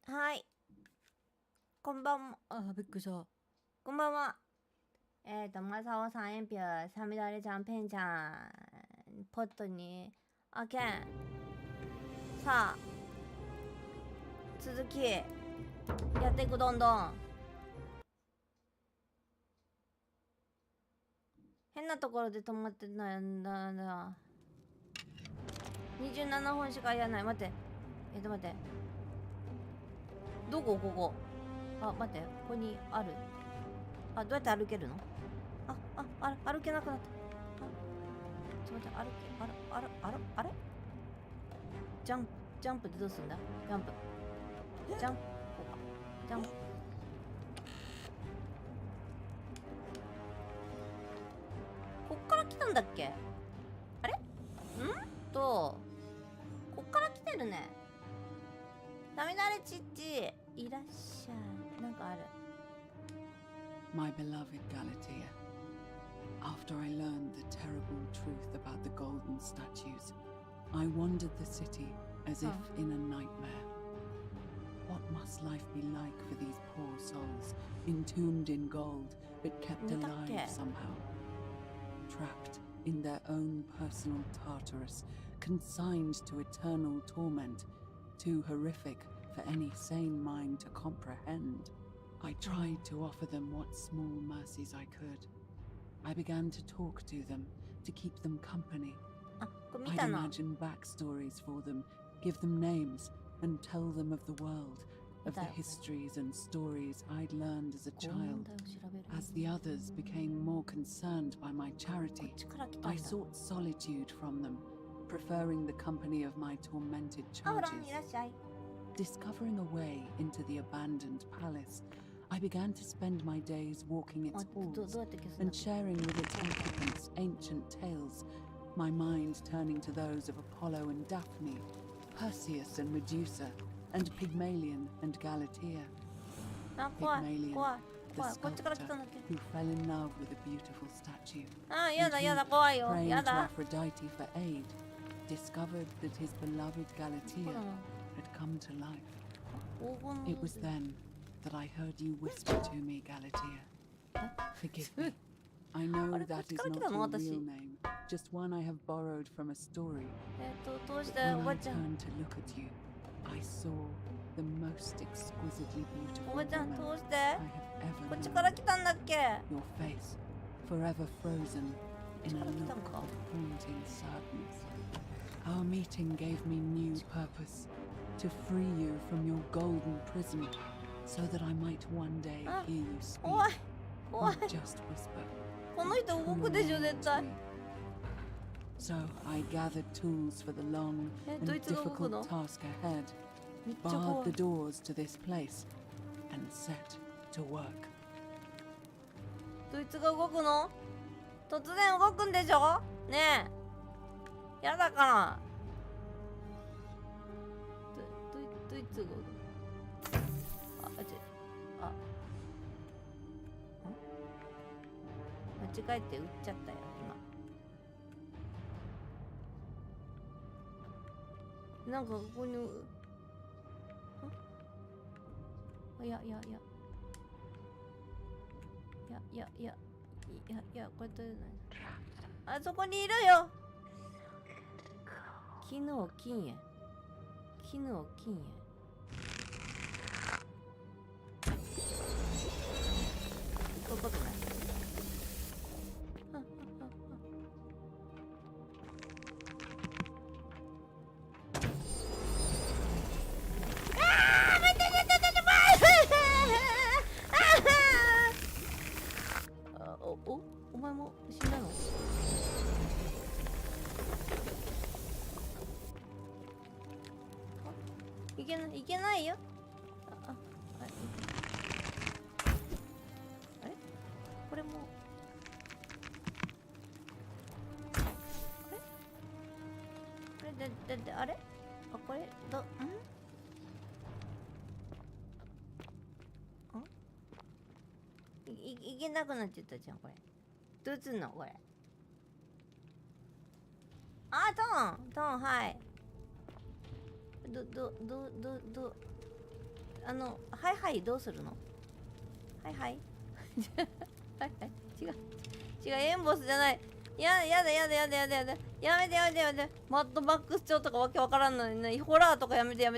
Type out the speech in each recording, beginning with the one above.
はい。こんばんは。あ、びっくりした。こんばんは。マサオさん、エンピュー、サミダレちゃん、ペンちゃん、ポットに、あけん。さあ、続き、やっていく、どんどん。変なところで止まってないんだ。27本しかやらない。待って。待って。どこここ。あ、待って。ここにある。あ、どうやって歩けるの？歩けなくなった。ちょっと待って、あれジャンプってどうすんだ？ジャンプ。こうか。ジャンプ。こっから来たんだっけ？あれ？こっから来てるね。ダメだれちっち。いらっしゃい。なんかある。My beloved Galatea, after I learned the terrible truth about the golden statues, I wandered the city as if in a nightmare. What must life be like for these poor souls, entombed in gold, but kept alive somehow? Trapped in their own personal Tartarus, consigned to eternal torment, too horrific for any sane mind to comprehend. I tried to offer them what small mercies I could. I began to talk to them, to keep them company. I'd imagine backstories for them, give them names, and tell them of the world, of the histories and stories I'd learned as a child. As the others became more concerned by my charity, I sought solitude from them, preferring the company of my tormented charges. Discovering a way into the abandoned palace, I began to spend my days walking its halls and sharing with its occupants ancient tales, my mind turning to those of Apollo and Daphne, Perseus and Medusa, and Pygmalion and Galatea. Pygmalion, the sculptor who fell in love with a beautiful statue, and who, praying to Aphrodite for aid, discovered that his beloved Galatea had come to life. It was then that I heard you whisper to me, Galatea. Forgive me. I know that is not your real name, just one I have borrowed from a story. But when I turned to look at you, I saw the most exquisitely beautiful woman I have ever known. Your face, forever frozen in a look of haunting sadness. Our meeting gave me new purpose, to free you from your golden prison, so that I might one day hear you speak, not just whisper. So I gathered tools for the long and difficult task ahead, barred the doors to this place, and set to work. どいつが動くの？突然動くんでしょ？ねえ。やだから。どいつが動く？間違えて撃っちゃったよ今。なんかここにいやこれ取れない。あそこにいるよ。絹を金へ。絹を金へ。こういうことね。お前も死んだの？いけないよ。あれ？これもあれ？あ、これいけなくなっちゃったじゃんこれ。どうすんのこれ？あ、トーンはい。はいはいどうするの？はいはいはいはい違うエンボスじゃない。やだやめてマッドマックス調とかわけわからんのにね、ホラーとかやめてう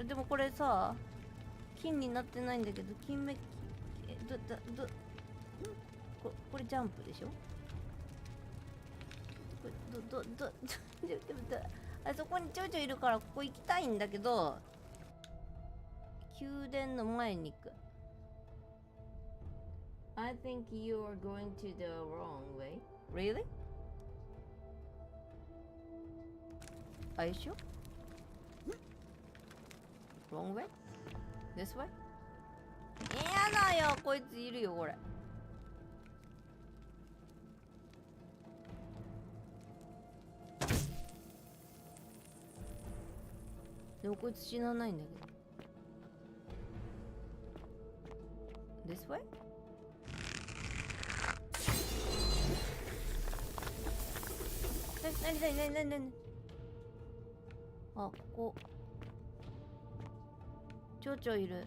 んでもこれさ金になってないんだけど、金メッキこれジャンプでしょ？これあそこにちょいちょいいるからここ行きたいんだけど、宮殿の前に行く。I think you are going to the wrong way. Really? Are you sure? Wrong way? This way? やだよ、こいついるよこれ。でもこいつ死なないんだけど。This way? なにあ、ここちょいる。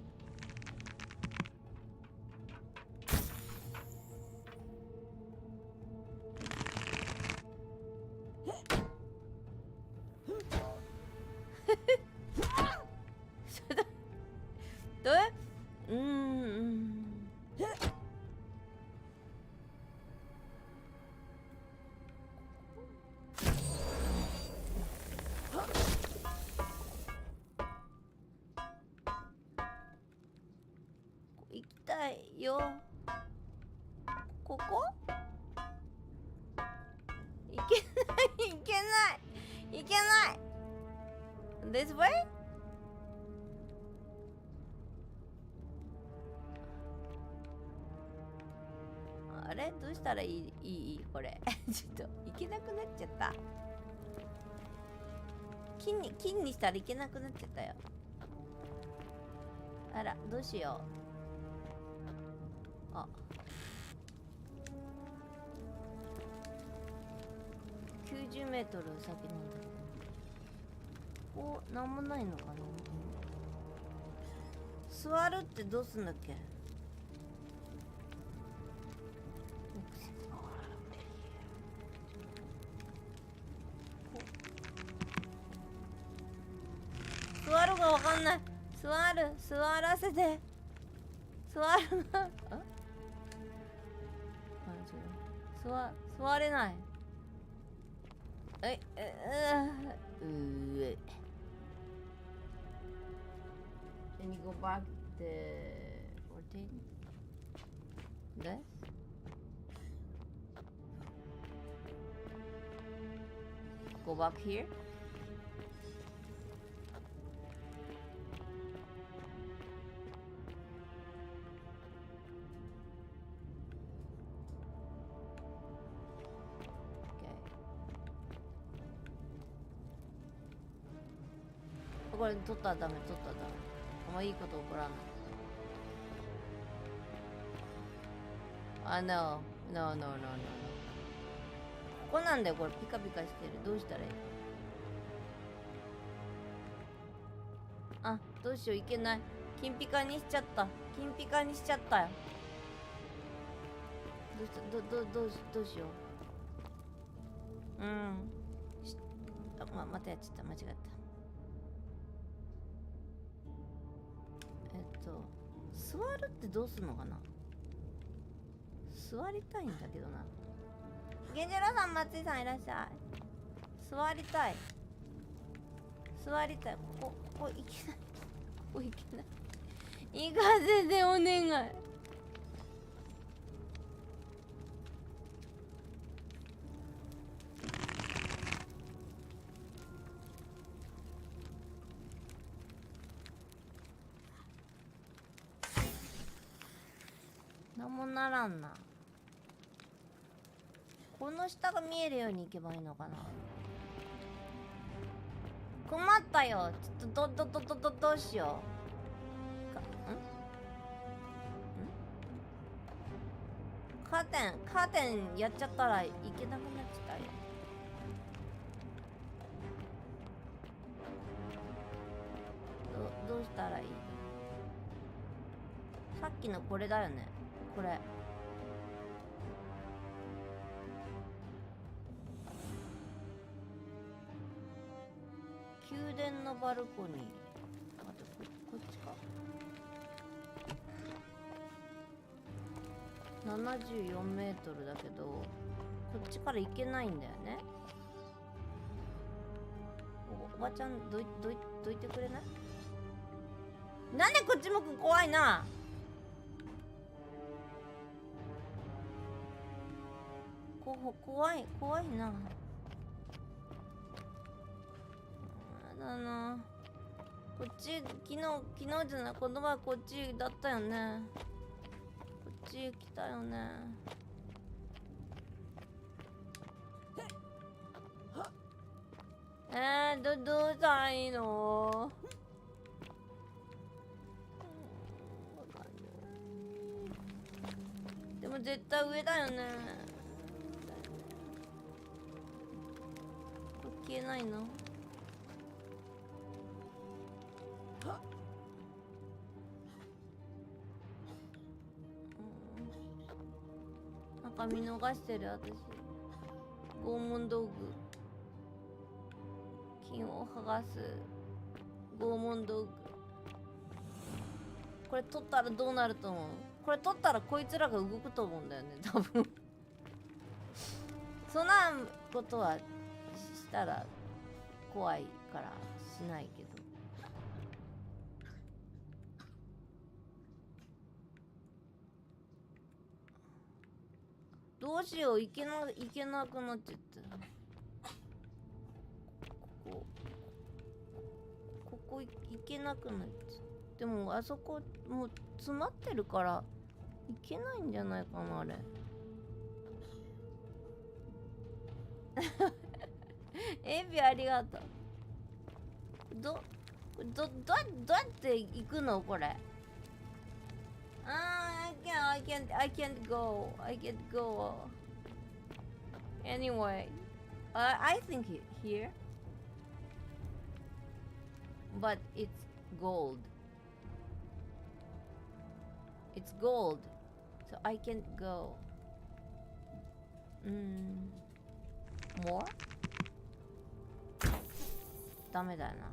どう？行きたいよ。ここ？行けない。This way？あれどうしたらいいこれちょっと行けなくなっちゃった。金にしたらいけなくなっちゃったよ。あらどうしよう。あ、90メートル先なんだけど、こうなんもないのかな。座るってどうすんだっけ。座るがわかんない。座らせて。座るな。座れない。Can you go back the 14? This? Go back here?これ取ったらダメ。あんまいいこと起こらない。No。ここなんだよ、これピカピカしてる。どうしたらいい？あ、どうしよう、いけない。金ピカにしちゃったよ。どうしよう。またやっちゃった。間違った。座るってどうすんのかな。座りたいんだけどな。源次郎さん、松井さんいらっしゃい。座りたい。ここ行けない。行かせてお願い。なんもならんな。この下が見えるように行けばいいのかな。困ったよ。ちょっとどうしよう。カーテンやっちゃったらいけなくなっちゃったよ。さっきのこれだよね。これ。宮殿のバルコニー。待って、こっちか。74メートルだけど、こっちから行けないんだよね。おばちゃん、どいてくれない？なんでこっち向く？怖いな。怖いな。やだな。こっち、昨日じゃない、この前こっちだったよね。こっち来たよね。どうしたらいいの？わかんない。でも絶対上だよね。これ消えないの？なんか見逃してる私。拷問道具。金を剥がす拷問道具。これ取ったらどうなると思う？これ取ったらこいつらが動くと思うんだよね、多分。そんなことはしたら怖いからしないけど。どうしよう、いけなくなっちゃった。ここ行けなくなっちゃう。でもあそこもう詰まってるから行けないんじゃないかな、あれ。エビありがとう。どうやって行くのこれ。I can't go. Anyway, I think here. But it's gold. It's gold. So I can't go. More? ダメだよな。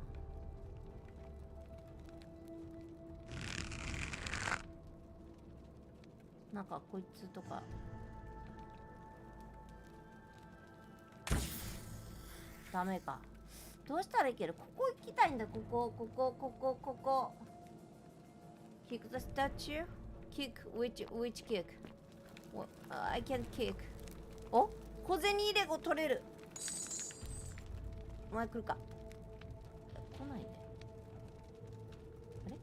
なんかこいつとか。ダメか。どうしたらいける？ここ行きたいんだ。ここ。Kick the statue? Kick which kick? I can't kick. お？小銭入れ子取れる。お前来るか。来ないね。あれ？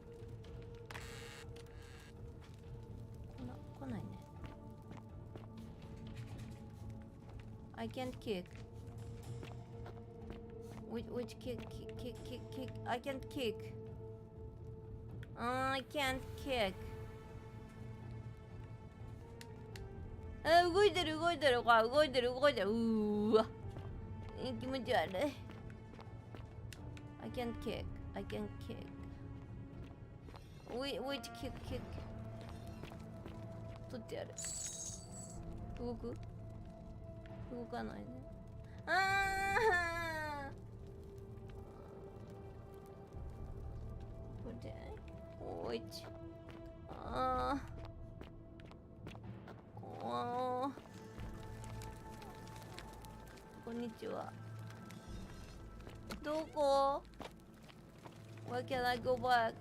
来ないね。I can't kick. Which kick? I can't kick. I can't kick. 動いてる。うーわ。気持ち悪い。I can't kick. Which kick? 取ってやる。動かないね。これでこんにちは。どこ？ Where can I go back?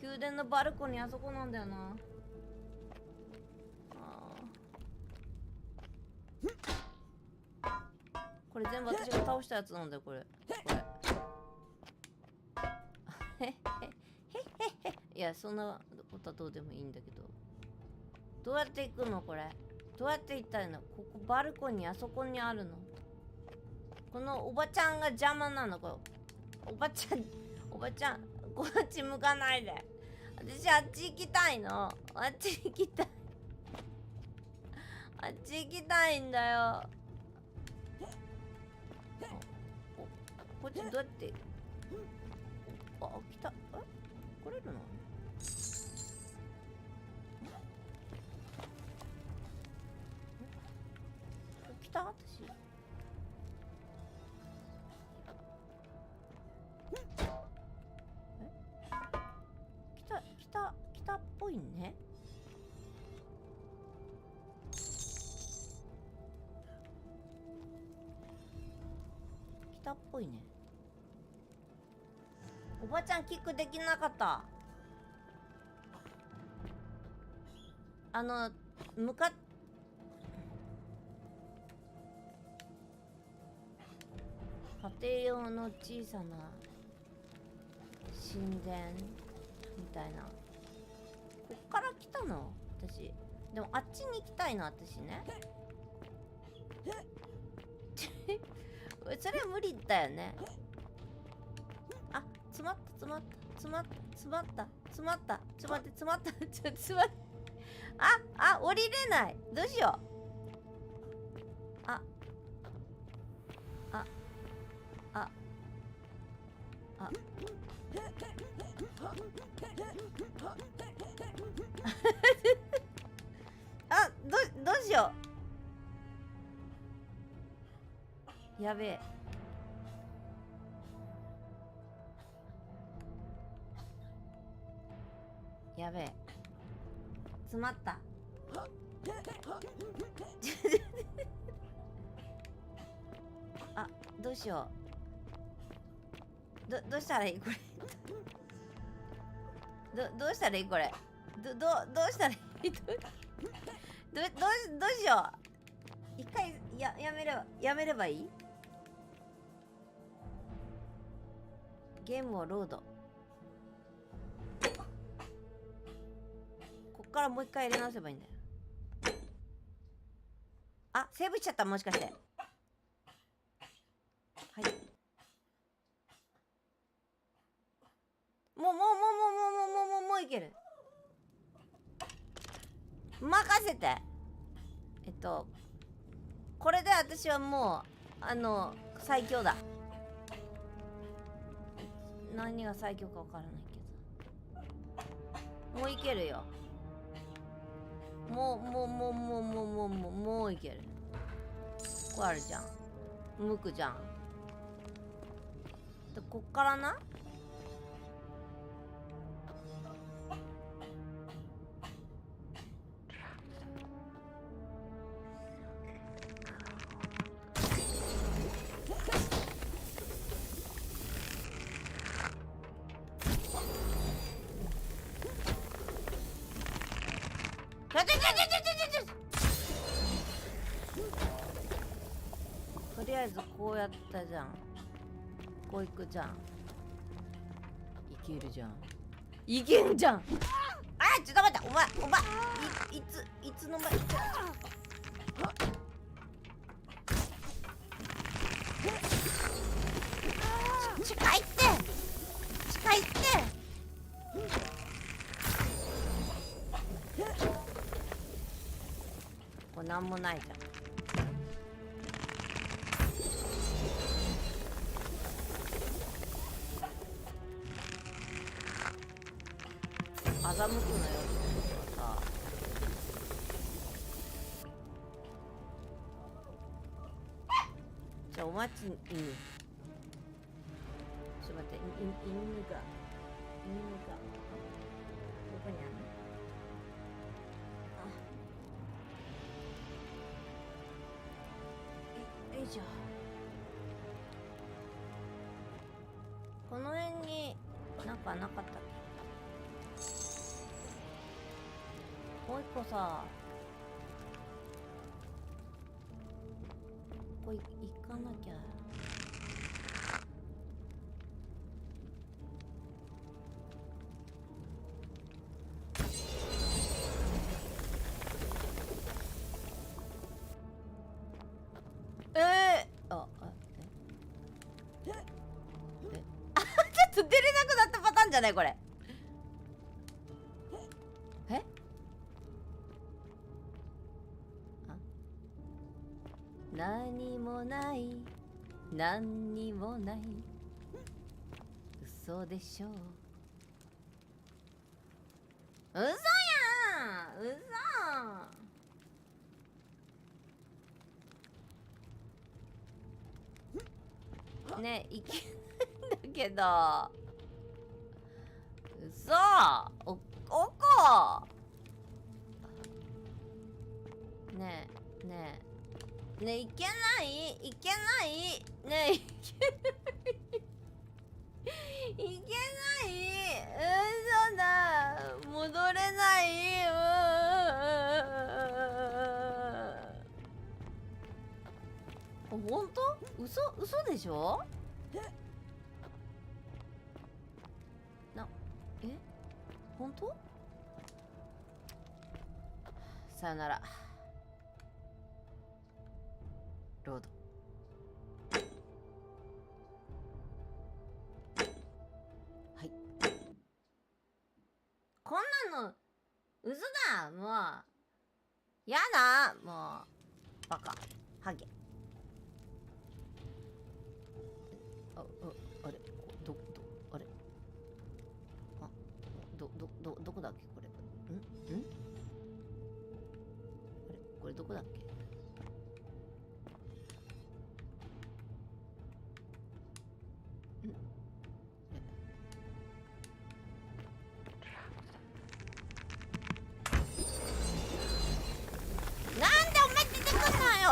宮殿のバルコニーあそこなんだよな。これ全部私が倒したやつなんだよ、これ。いや、そんなことはどうでもいいんだけど。どうやって行くのこれ。どうやって行ったらいいの？ここバルコニーあそこにあるの。このおばちゃんが邪魔なの。これおばちゃん、こっち向かないで。私あっち行きたいの。あっち行きたいんだよ。こっちどうやって、あ、来た。来れるの？来た？私。来たっぽいね。来たっぽいね。おばちゃんキックできなかった。向かっ家庭用の小さな神殿みたいな。こっから来たの私。でもあっちに行きたいの私ね。それは無理だよね。あ、詰まった。ちょっと待って。降りれない。どうしよう。どうしよう。やべえ。詰まった。あ、どうしよう。どうしたらいいこれ。どうしたらいいこれ。どうしたらいい。どうしよう。一回やめればいい。ゲームをロード。こっからもう一回入れ直せばいいんだよ。あ、セーブしちゃった。もしかして。はい。もういける。任せて。これで私はもう最強だ。何が最強かわからないけど、もういけるよ。もういける。これあるじゃん。向くじゃん。でこっからな。とりあえずこうやったじゃん。こういくじゃん。いけるじゃん。いけんじゃん。あ、ちょっと待って。お前いつの間に。近いって。これなんもないじゃん。欺くのよってことはさ。じゃあお待ち犬。ちょっと待って、犬がどこにあるの。よいしょ。この辺になんかなかったっけ。もう一個さ、ここ行かなきゃ。ちょっと出れなくなったパターンじゃないこれ。何もない何にもない嘘でしょう。嘘やん、嘘ねえ、いけないんだけど。嘘、おこねえねえねえ、いけないいけないねえ、いけないいけない、嘘だ、戻れない、ほんと？嘘でしょ？ほんと？さよならロード。はい、こんなの嘘だ、もうやだ、もうバカハゲ。あれあれ、あ、どこだっけこれ。あれこれどこだっけ。なんでお前出てくんのよ。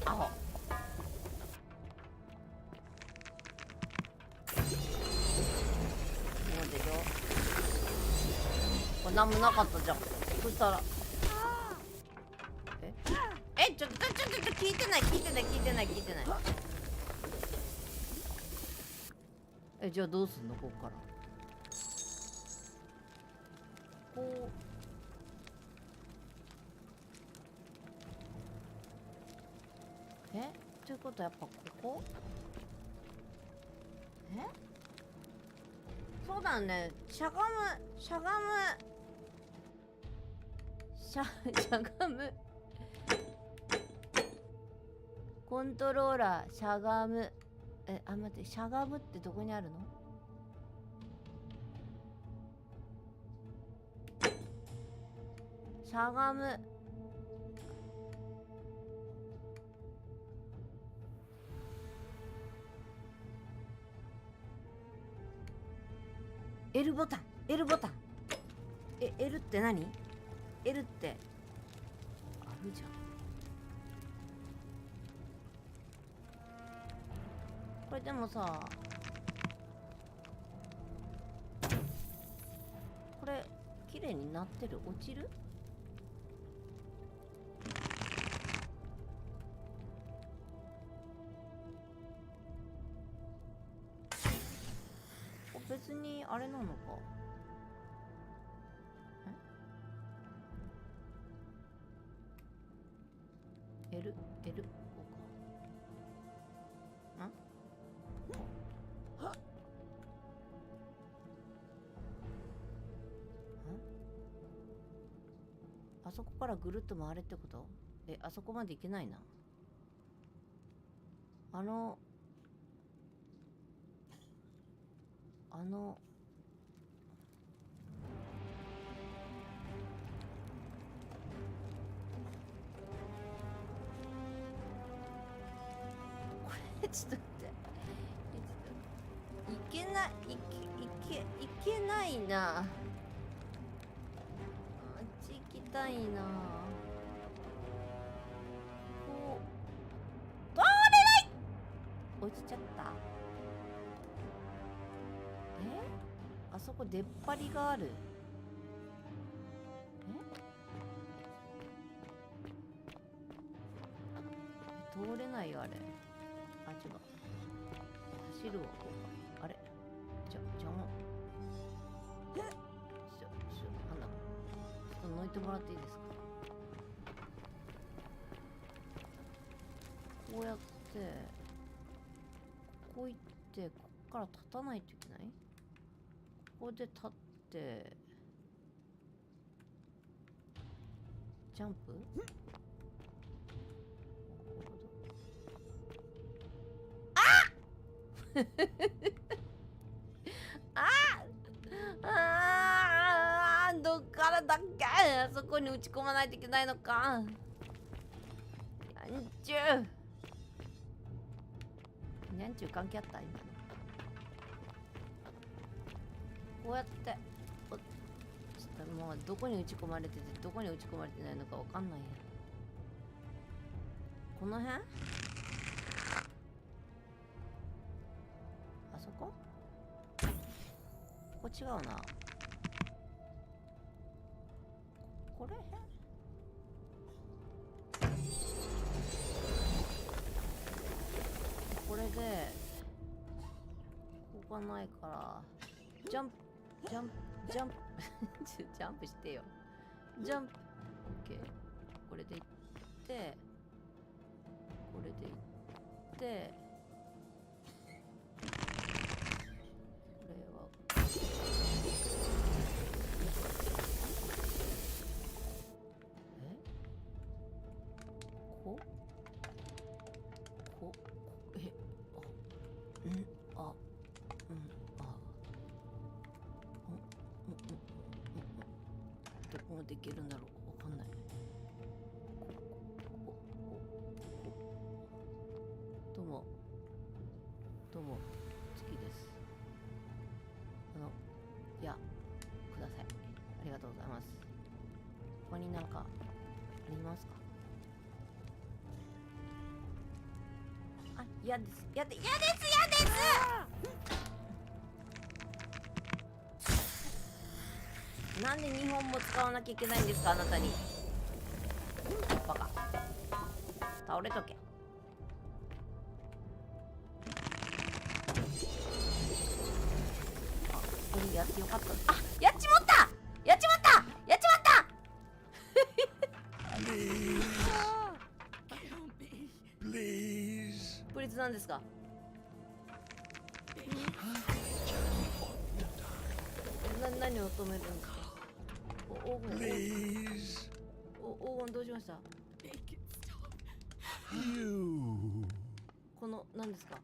アホ。これなんもなかったじゃん。そしたらちょっと聞いてない。じゃあどうすんの、ここから。こうということはやっぱここ。そうだね、しゃがむコントローラーしゃがむ。待って、しゃがむってどこにあるの？しゃがむ。L ボタン。L って何？ L ってあるじゃん。これでもさ、これ綺麗になってる？落ちる？別にあれなのか。L こうか。あそこからぐるっと回れってこと？あそこまで行けないな。これちょっと待って、いけないな。あっち行きたいな。こう通れない。落ちちゃった。あそこ出っ張りがある。通れないよ、あれ。あ、違う。走るわ、こうか。あれ、邪魔。なんだ。ちょっと抜いてもらっていいですか。こうやってこう行って、こっから立たないといけない。ここで立ってジャンプ？どっからだっけ？そこに打ち込まないといけないのか。にゃんちゅう関係あった今の。こうやってちょっともうどこに打ち込まれててどこに打ち込まれてないのかわかんないや。この辺？あそこ？ここ違うな。これこれでここがないからジャンプジャンプジャンプしてよ。ジャンプ OK。 これでいってこれでいってこれはこどこまでいけるんだろう。わかんない。どうも月です。いやください。ありがとうございます。他になんかありますか？あ、嫌です。なんで2本も使わなきゃいけないんですか、あなたに。バカ。倒れとけ。あ、これやってよかった。あ、やっちまったプリズなんですか？何を止めるんですか？黄金どうしました？この何ですか？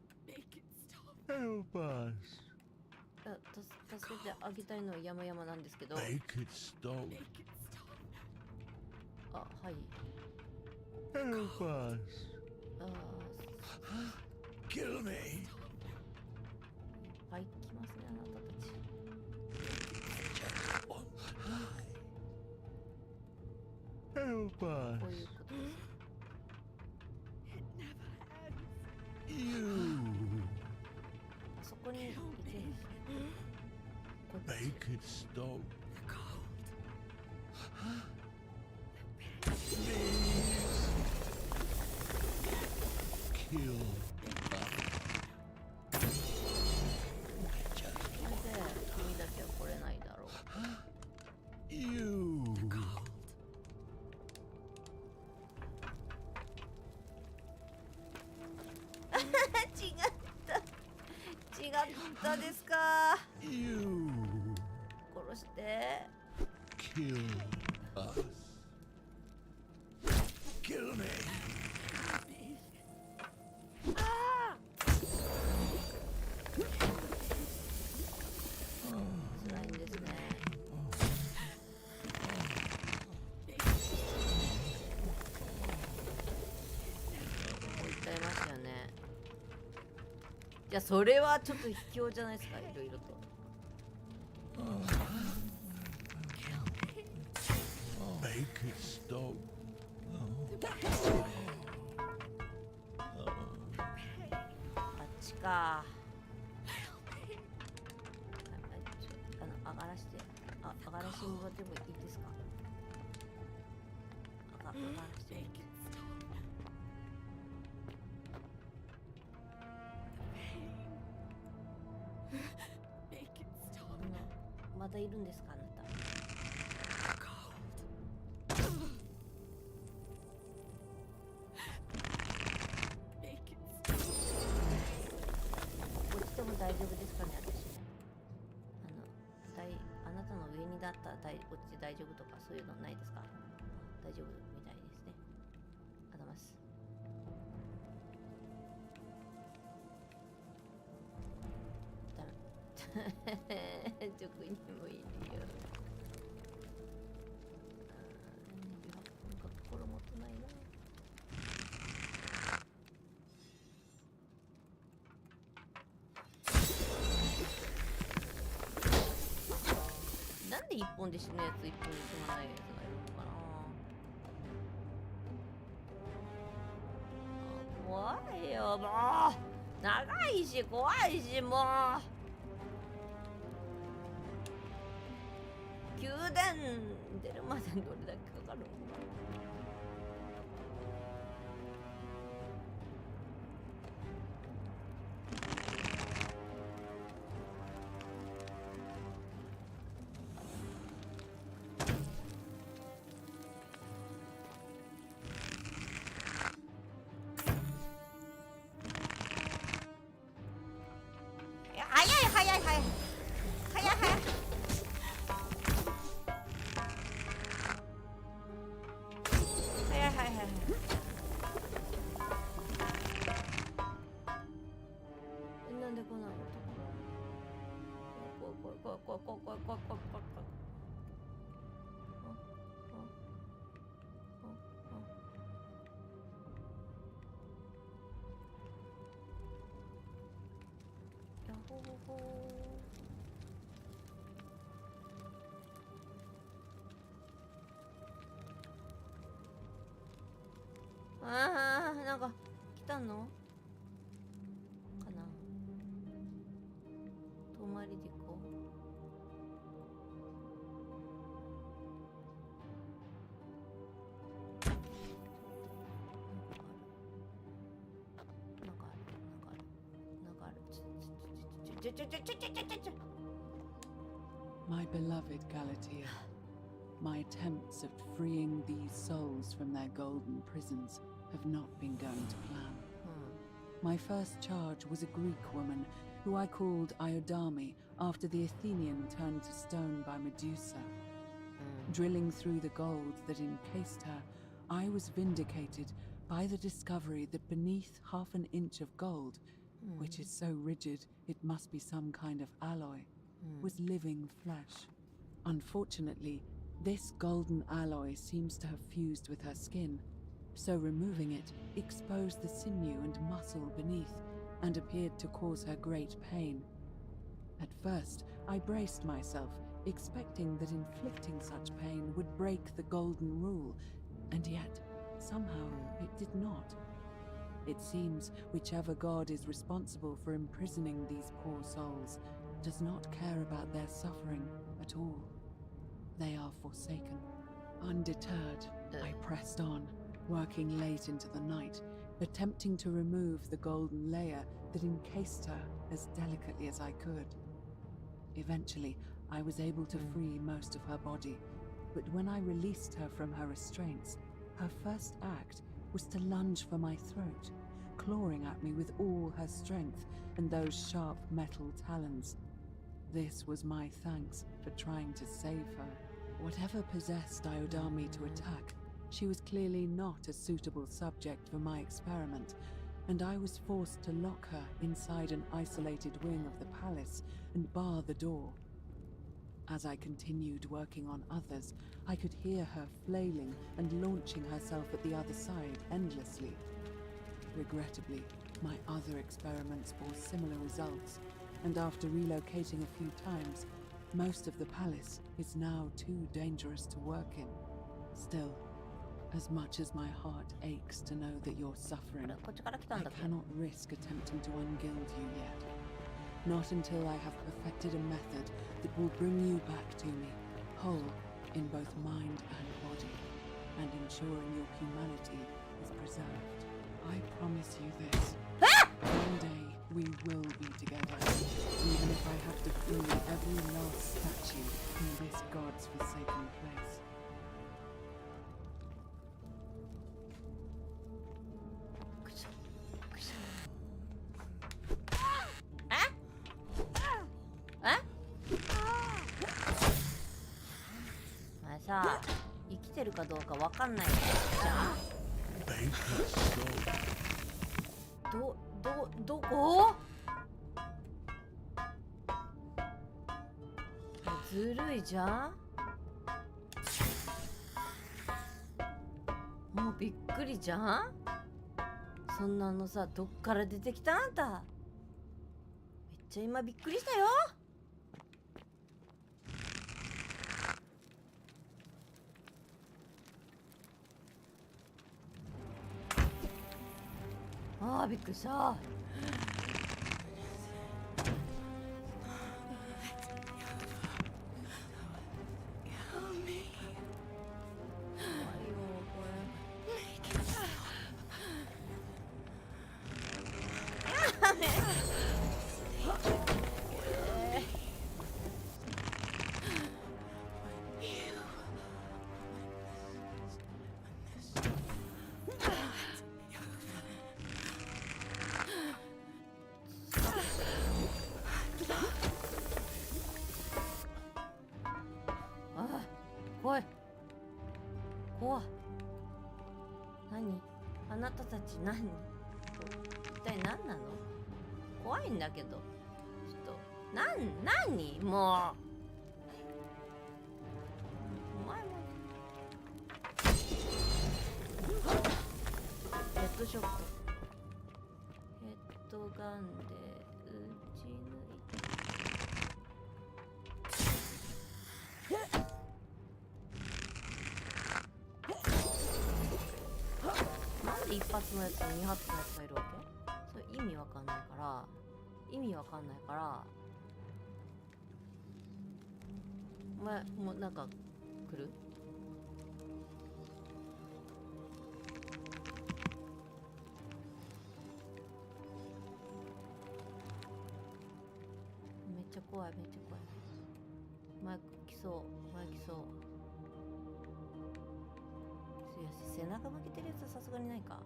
助けてあげたいのは山々なんですけど。あ、はい。Kill me. いっぱい来ますね、あなたたち。こういうことです。あそこに行ける。Make it stop. Kill. 君だけは来れないだろう。違ったですか。殺して。Kill us. Kill me. 辛いんですね。置いちゃいましたよね。いや、それはちょっと卑怯じゃないですか、いろいろと。Make it stop. あっちか。上がらして、上がらしてもらってもいいですか？上がらしてもいいですか？まだいるんですか、あなた。落ちても大丈夫ですかね、私。あなたの上にだったら落ちて大丈夫とかそういうのないですか？大丈夫みたいですね。ありがとうございます。直にもいいよ。なんか心もとないな。なんで一本で死ぬやつ一本で死なないやつがいるのかな。怖いよもう。長いし怖いしもう。宮殿出るまでどれだけかかるの。早い早い早い早い早い。なんでこんなの。怖い。やほほほなんか来たのかな。泊まりでこう。なんかある。My beloved Galatea, my attempts at freeing these souls from their golden prisons have not been going to plan. My first charge was a Greek woman who I called Iodami after the Athenian turned to stone by Medusa. Drilling through the gold that encased her, I was vindicated by the discovery that beneath half an inch of gold, which is so rigid it must be some kind of alloy, was living flesh. Unfortunately, this golden alloy seems to have fused with her skin, so removing it exposed the sinew and muscle beneath and appeared to cause her great pain. At first, I braced myself, expecting that inflicting such pain would break the golden rule, and yet, somehow, it did not. It seems whichever god is responsible for imprisoning these poor souls does not care about their suffering at all. They are forsaken. Undeterred, I pressed on, working late into the night, attempting to remove the golden layer that encased her as delicately as I could. Eventually, I was able to free most of her body, but when I released her from her restraints, her first act was to lunge for my throat, clawing at me with all her strength and those sharp metal talons. This was my thanks for trying to save her. Whatever possessed Iodami to attack, she was clearly not a suitable subject for my experiment, and I was forced to lock her inside an isolated wing of the palace and bar the door. As I continued working on others, I could hear her flailing and launching herself at the other side endlessly. Regrettably, my other experiments bore similar results, and after relocating a few times, most of the palace is now too dangerous to work in. Still, as much as my heart aches to know that you're suffering, I cannot risk attempting to ungild you yet. Not until I have perfected a method that will bring you back to me, whole in both mind and body, and ensuring your humanity is preserved. I promise you this. One day we will be together, even if I have to free every last statue in this god's forsaken place. 生きてるかどうかわかんないじゃ Make it stop. どこ？ずるいじゃん。もうびっくりじゃん。そんなのさ、どっから出てきたあんた。めっちゃ今びっくりしたよ。ああ、びっくりした。怖い。怖い。何？あなたたち何？一体何なの？怖いんだけど。ちょっと何？もう。お前も。ヘッドショット。ヘッドガンで撃ち抜いて。一発のやつと二発のやつがいるわけ？それ意味わかんないからお前もうなんか来る？めっちゃ怖い。マイク来そう。背中向けてるやつはさすがにないか。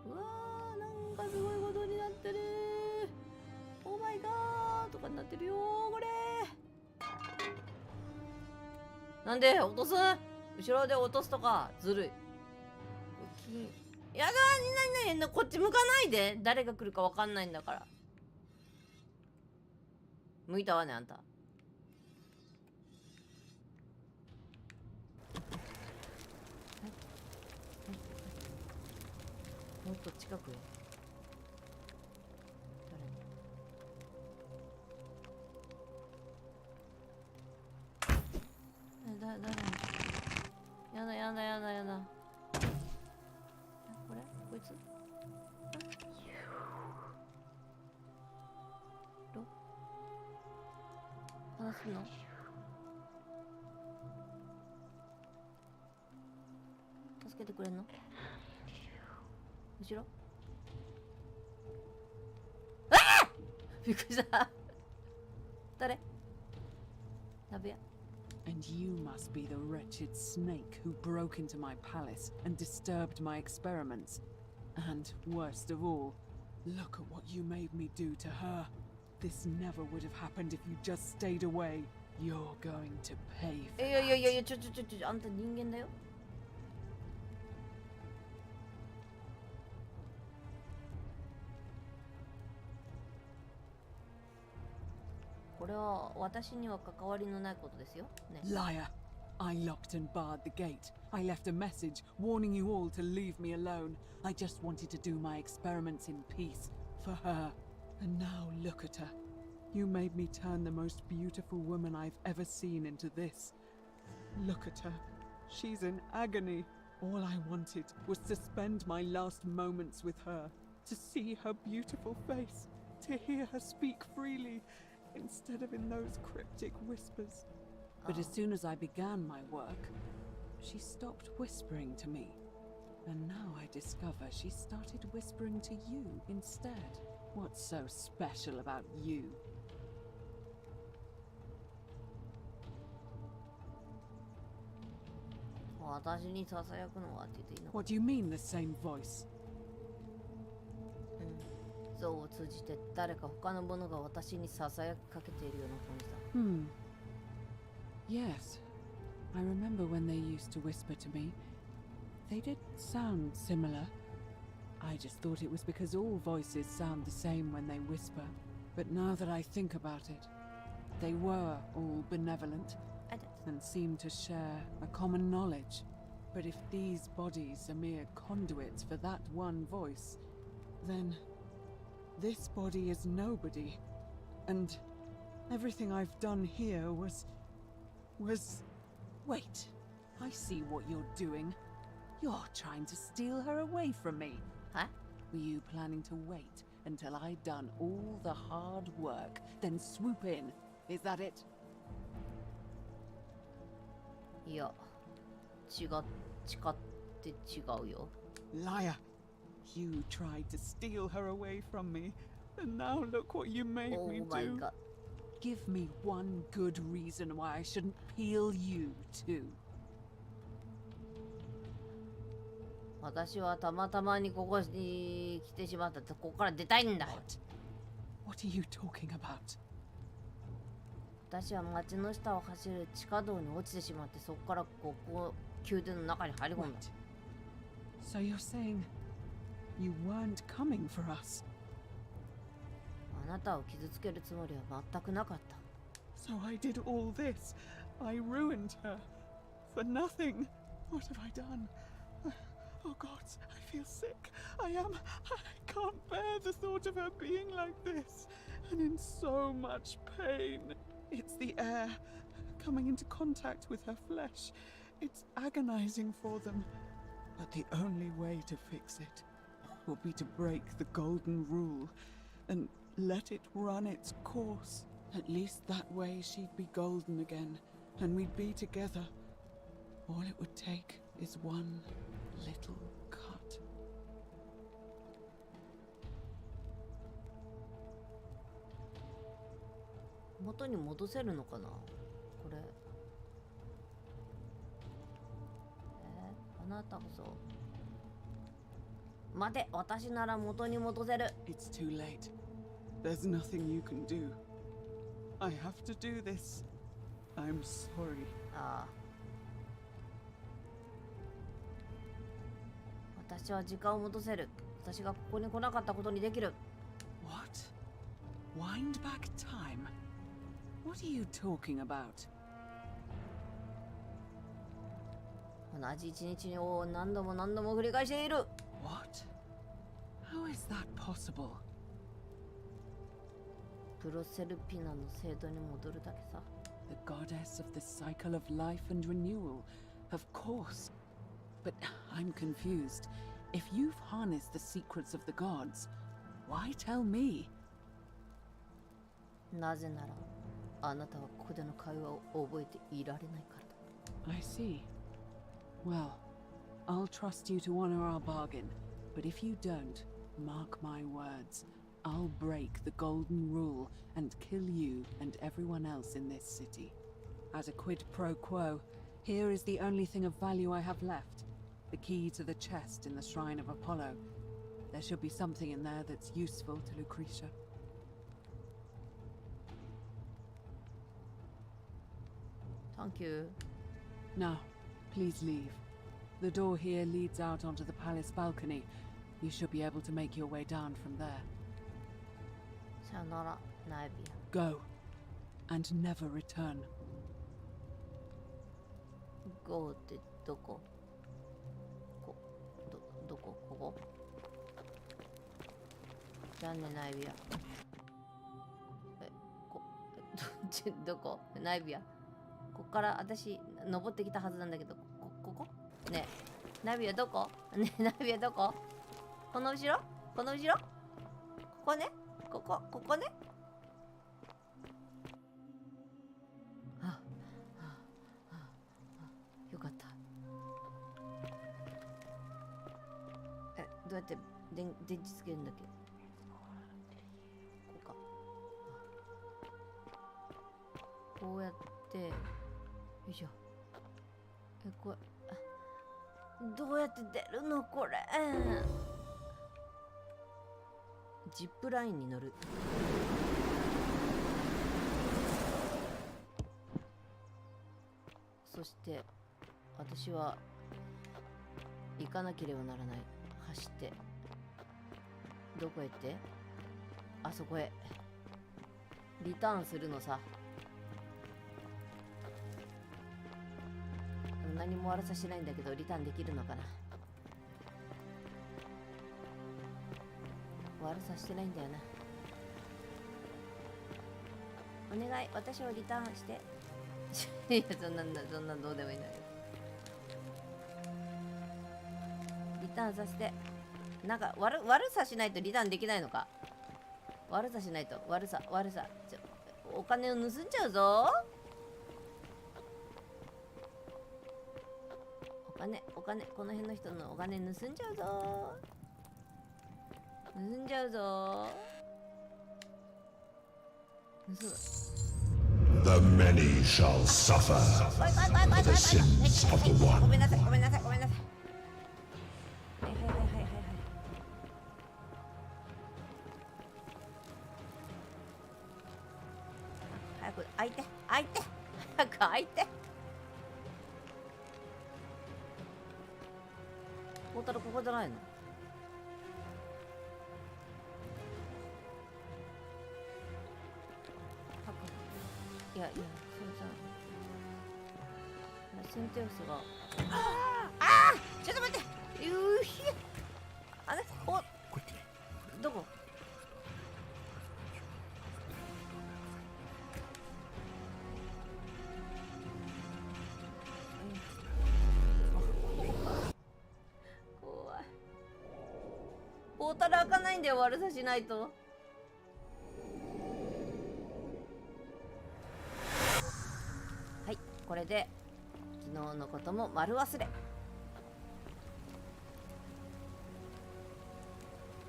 うわー、なんかすごいことになってる。オーマイガーとかになってるよこれ。なんで落とす？後ろで落とすとかずるい。やだー、なこっち向かないで。誰が来るかわかんないんだから。向いたわねあんた。もっと近くへ。誰？やだ。これ？こいつ？話すの？助けてくれんの？後ろ？ああ！びっくりした。誰？やべや。And you must be the wretched snake who broke into my palace and disturbed my experiments. And worst of all, look at what you made me do to her. This never would have happened if you just stayed away. You're going to pay for that. いや、ちょ、あんた人間だよ。これは私には関わりのないことですよ。ね。Liar! I locked and barred the gate. I left a message warning you all to leave me alone. I just wanted to do my experiments in peace for her. And now look at her. You made me turn the most beautiful woman I've ever seen into this. Look at her. She's in agony. All I wanted was to spend my last moments with her, to see her beautiful face, to hear her speak freely, instead of in those cryptic whispers. But as soon as I began my work, she stopped whispering to me. And now I discover she started whispering to you instead. What's so special about you? What do you mean, the same voice? 像を通じて誰か他の者が私にささやきかけているような感じだ。Yes. I remember when they used to whisper to me. They did sound similar. I just thought it was because all voices sound the same when they whisper. But now that I think about it, they were all benevolent and seemed to share a common knowledge. But if these bodies are mere conduits for that one voice, then this body is nobody. And everything I've done here was... Wait, I see what you're doing. You're trying to steal her away from me. Huh? Were you planning to wait until I'd done all the hard work, then swoop in? Is that it? いや、違って違うよ。 Liar! You tried to steal her away from me, and now look what you made me Oh my do. god. Give me one good reason why I shouldn't peel you too. 私はたまたまにここに来てしまったって、ここから出たいんだよ。 What are you talking about? 私は街の下を走る地下道に落ちてしまって、そこからここ宮殿の中に入り込んだ。 So you're saying you weren't coming for us? あなたを傷つけるつもりは全くなかった。 So I did all this. I ruined her. For nothing. What have I done? Oh God, I feel sick. I can't bear the thought of her being like this. And in so much pain. It's the air coming into contact with her flesh. It's agonizing for them. But the only way to fix it will be to break the golden rule and let it run its course. At least that way she'd be golden again, and we'd be together. All it would take is one little cut. 元に戻せるのかなこれ。あなたこそ。待て、私なら元に戻せる。 It's too late. There's nothing you can do. I have to do this. I'm sorry. ああ。私は時間を戻せる。私がここに来なかったことにできる。 What? Wind back time? What are you talking about? 同じ一日を何度も繰り返している。 What? How is that possible? プロセルピナの制度に戻るだけさ。 The goddess of the cycle of life and renewal, of course. But I'm confused. If you've harnessed the secrets of the gods, why tell me? なぜなら、あなたはここでの会話を覚えていられないからだ。 I see. Well, I'll trust you to honor our bargain. But if you don't, mark my words. I'll break the golden rule and kill you and everyone else in this city. As a quid pro quo, here is the only thing of value I have left. The key to the chest in the shrine of Apollo. There should be something in there that's useful to Lucretia. Thank you. Now, please leave. The door here leads out onto the palace balcony. You should be able to make your way down from there. さよなら、ナイビ Go, and never return. ア。GO ってどこ？どこ？ここ？じゃあね、ナイビア。どこ？ナイビア。こっから私登ってきたはずなんだけど、ここ？ねえ、ナイビアどこ？ねえ、ナイビアどこ？この後ろ？この後ろ？ここね？ここね？よかった。どうやって電池つけるんだっけ？こうか。こうやってよいしょ。これどうやって出るのこれ？ジップラインに乗る。そして私は行かなければならない。走ってどこへって、あそこへリターンするのさ。何も悪さしないんだけどリターンできるのかな。悪さしてないんだよな。お願い、私をリターンしていや、そんなんどうでもいいんだけど、リターンさせて。なんか悪さしないとリターンできないのか。悪さしないと。悪さお金を盗んじゃうぞ。お金、この辺の人のお金盗んじゃうぞ。盗んじゃうぞ。盗む。The many shall suffer for the sins of the one. ごめんなさい。はい。早く開いて。早く開いて。ポータルここじゃないの？いや、それじゃない。センテウスが。ちょっと待って。あれ、どこ？怖い。ポータル開かないんだよ、悪さしないと。これで昨日のことも丸忘れ。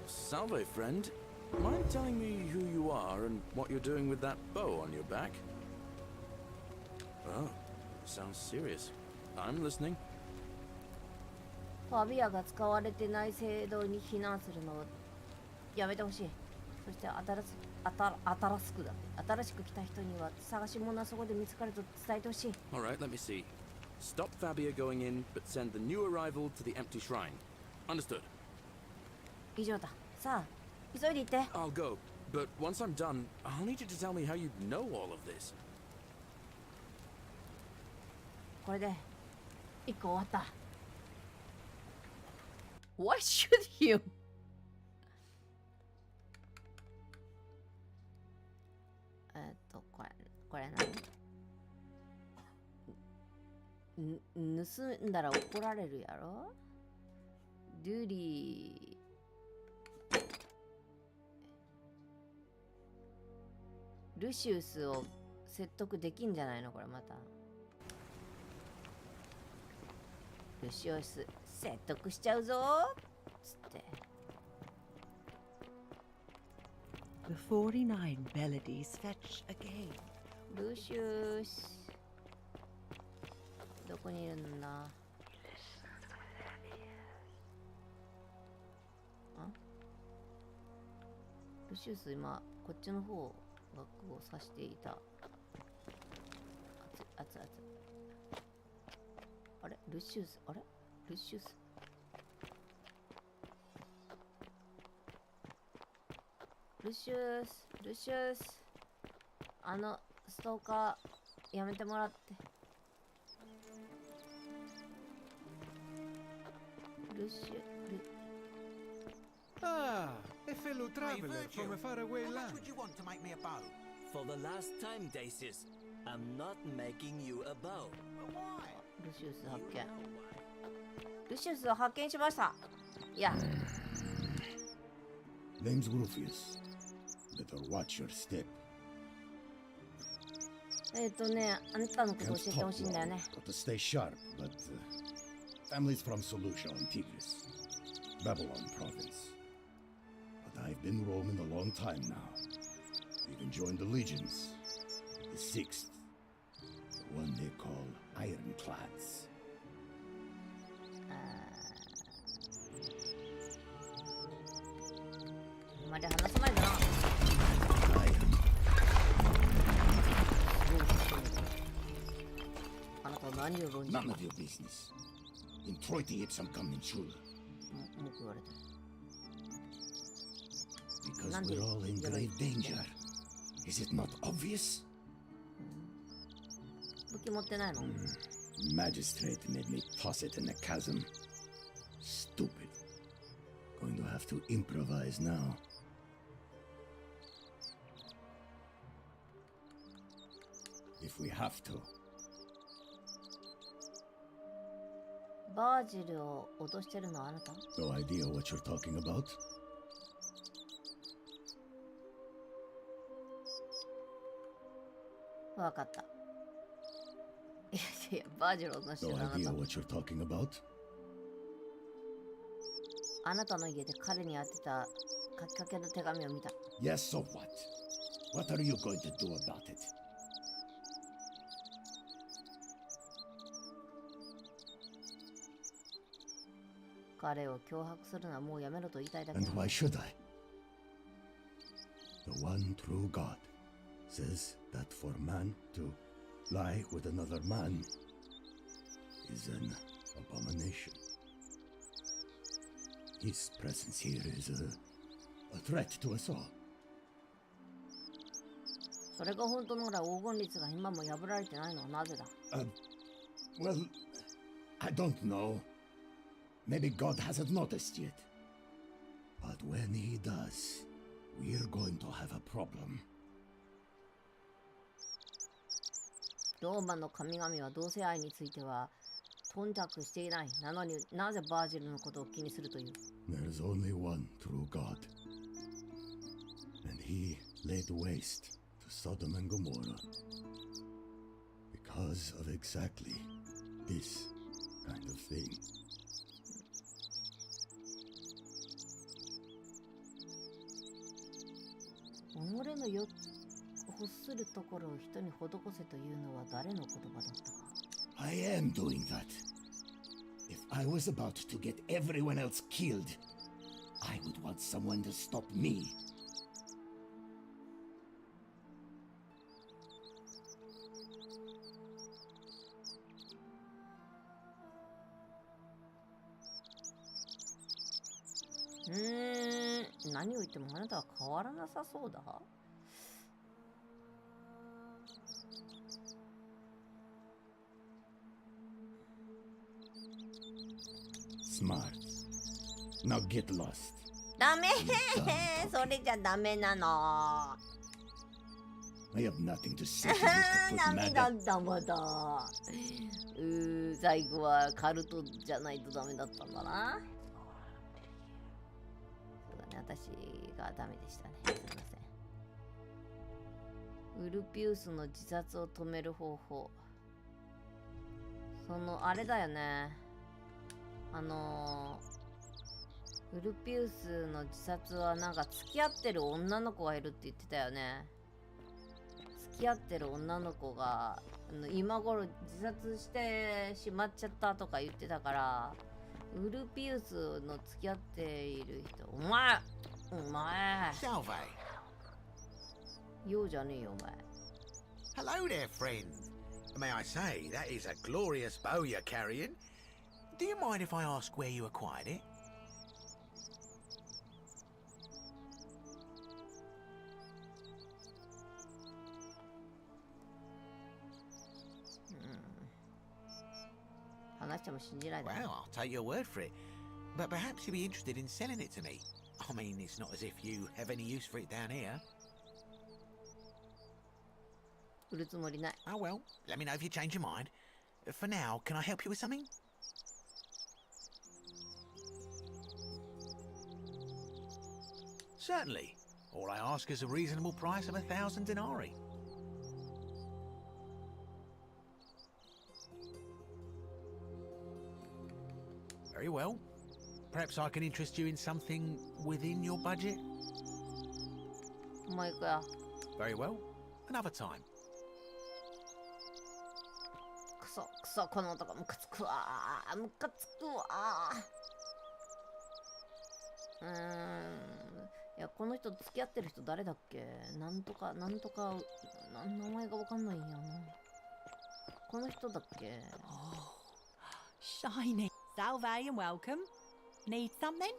Salve, friend. Mind telling me who you are and what you're doing with that bow on your back? Oh, sounds serious. I'm listening. ファビアが使われてない制度に避難するのをやめてほしい。そして新しく来た人には探し物はそこで見つかると伝えてほしい。 Alright, let me see. Stop Fabia going in, but send the new arrival to the empty shrine. Understood. 以上だ。さあ、急いで行って。 I'll go, but once I'm done, I'll need you to tell me how you know all of this. これで1個終わった。What should you? これ何？盗んだら怒られるやろ？ドゥリールシウスを説得できんじゃないのこれまた。ルシウス説得しちゃうぞつって。The 49 melodies fetch again. ルシウスどこにいるんだ？あ？ルシウス今こっちの方がこう指していた。熱々。あれルシウス、あれルシウス。ルシウス、ストーカーやめてもらって。Ah, a fellow traveler from a faraway land. Would you want to make me a bow? For the last time, Dacius, I'm not making you a bow. But why? ルシウス発見。ルシウスを発見しました。いや。Name's Rufius. Better watch your step. あなたのこと教えてほしいんだよね。Got to stay sharp, but family's from Solucia on Tigris, Babylon province. But I've been roaming a long time now. Even joined the legions, the 6th, the one they call Ironclads. あまり話さないでな。あなたは何を論じ None る of your business. In Troiti ipsam commensura. 文句言われてる。 Because Nandi, we're all in you're grave right. danger. Is it not obvious? 武器持ってないの？ Magistrate made me toss it in the chasm. Stupid. Going to have to improvise now. If we have to. バージルを脅してるのはあなた？ No idea what you're talking about? わかった。いやいや、バージルを脅してる No のはあ idea な what you're talking about? た。あなたの家で彼に宛てた書きかけの手紙を見た。 Yes, so what? What are you going to do about it? 彼を脅迫するのはもうやめろと言いたいだけ And なの。 why should I? The one true God says that for man to lie with another man is an abomination. His presence here is a threat to us all. それが本当なら黄金律が今も破られてないのはなぜだ？ Well, I don't know. Maybe God hasn't noticed yet. But when he does, we're going to have a problem. ローマの神々は同性愛については頓着していない。なのになぜバージルのことを気にするという？ There's only one true God. And he laid waste to Sodom and Gomorrah. Because of exactly this kind of thing. 己の欲するところを人に施せというのは誰の言葉だったか？ I am doing that. If I was about to get everyone else killed, I would want someone to stop me. 何を言ってもあなたは変わらなさそうだ。Smart. Now get lost. ダメそれじゃダメなの。 I have nothing to say to you, ダ kaput メだ mother. ったまだ。最後はカルトじゃないとダメだったんだな。そうだね、私がダメでしたね。すいません。ウルピウスの自殺を止める方法。あれだよね。ウルピウスの自殺はなんか付き合ってる女の子がいるって言ってたよね。付き合ってる女の子が今頃自殺してしまっちゃったとか言ってたから、ウルピウスの付き合っている人、お前 Salve. ようじゃねえよお前。 Hello there, friend. May I say, that is a glorious bow you're carrying. Do you mind if I ask where you acquired it? Well, I'll take your word for it. But perhaps you'd be interested in selling it to me. I mean, it's not as if you have any use for it down here. Oh well, let me know if you change your mind. For now, can I help you with something? Certainly. All I ask is a reasonable price of 1,000 denarii. Very well. Perhaps I can interest you in something within your budget? Very well. Another time. クソこの男ムカつくわ。いや、この人付き合ってる人誰だっけ？なんとか名前がわかんないんやな。この人だっけ？ Shiny. Salve and welcome. Need something?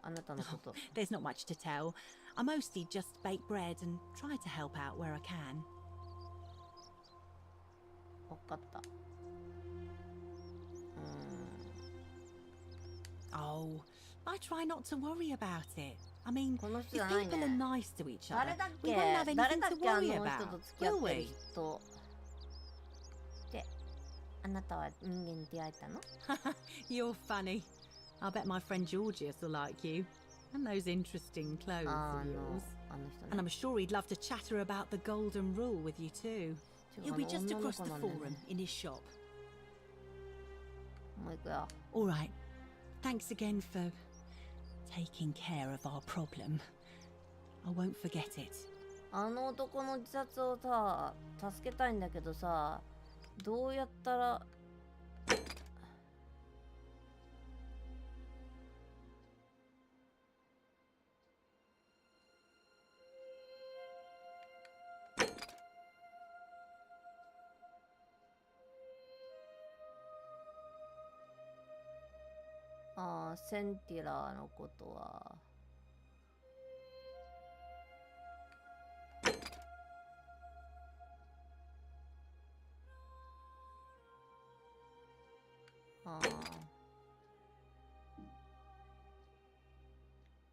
あなたのこと。There's not much to tell. I mostly just bake bread and try to help out where I can. わかった。Oh, I try not to worry about it. I mean, この人 if じゃない people ね。 are nice to each 誰 other, だっ we け？ won't have 誰 anything だっ to け？あ worry の人 about, と付き合 will ってる we? 人。で、あなたは人間に出会えたの？ You're funny. I bet my friend Georgius will like you. And those interesting clothes あ of の yours. 人 And ね。 I'm sure he'd love to chatter about the golden rule with you too. 違う、 He'll be just 女の across 子 the なんだよ forum ね。 in his shop. もう行くよ。 All right. Thanks again for taking care of our problem. I won't forget it. あの男の自殺をさ、助けたいんだけどさ、どうやったら。センティラーのことは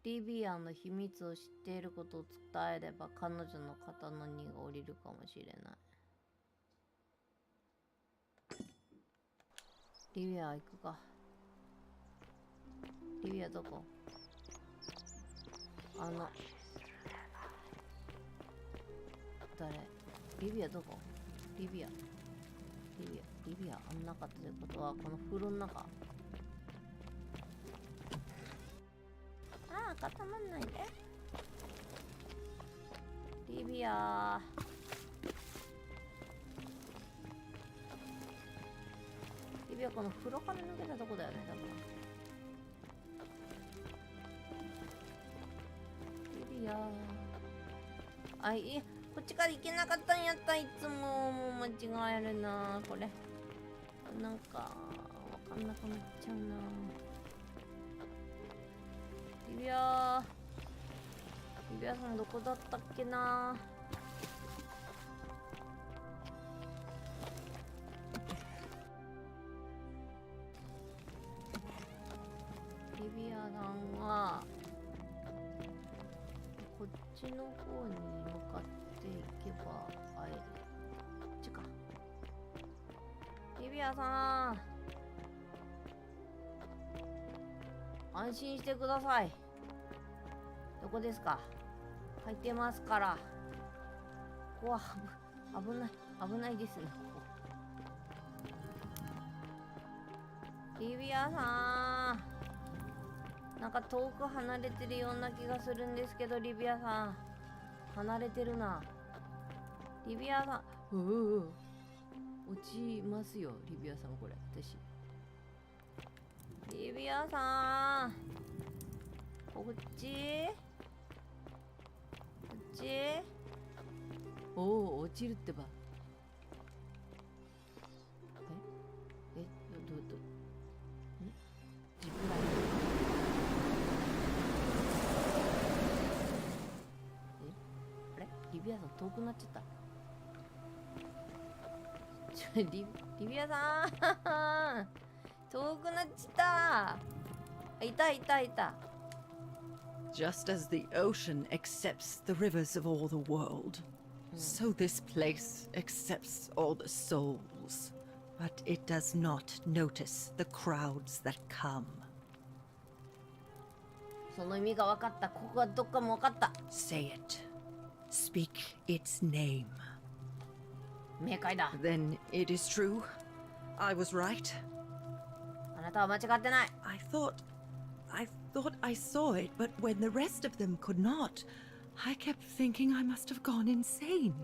リビアの秘密を知っていることを伝えれば彼女の肩の荷が下りるかもしれない。リビア行くか。リビアどこ？誰？リビアどこ？リビアあんなかったということはこの風呂の中。固まんないで。リビアこの風呂から抜けたとこだよね、多分。リビアいや、こっちから行けなかったんやった。いつももう間違えるなこれ。なんかわかんなくなっちゃうな。リビアさんどこだったっけな。リビアさんはこっちの方に向かっていけば会える。こっちか。リビアさん、安心してください。どこですか？書いてますから。ここは危ないですね。リビアさん、なんか遠く離れてるような気がするんですけど、リビアさん離れてるな。リビアさん、落ちますよ、リビアさん。これ私。リビアさん、こっちおお、落ちるってば。ジップライン。あれリビアさん遠くなっちゃった。リビアさん遠くなっちゃった。いた。Just as the ocean accepts the rivers of all the world, so this place accepts all the souls, but it does not notice the crowds that come. その意味が分かった。ここはどっかも分かった。 Say it. Speak its name. 明快だ。 Then it is true. I was right. あなたは間違ってない。 I thought I saw it, but when the rest of them could not, I kept thinking I must have gone insane.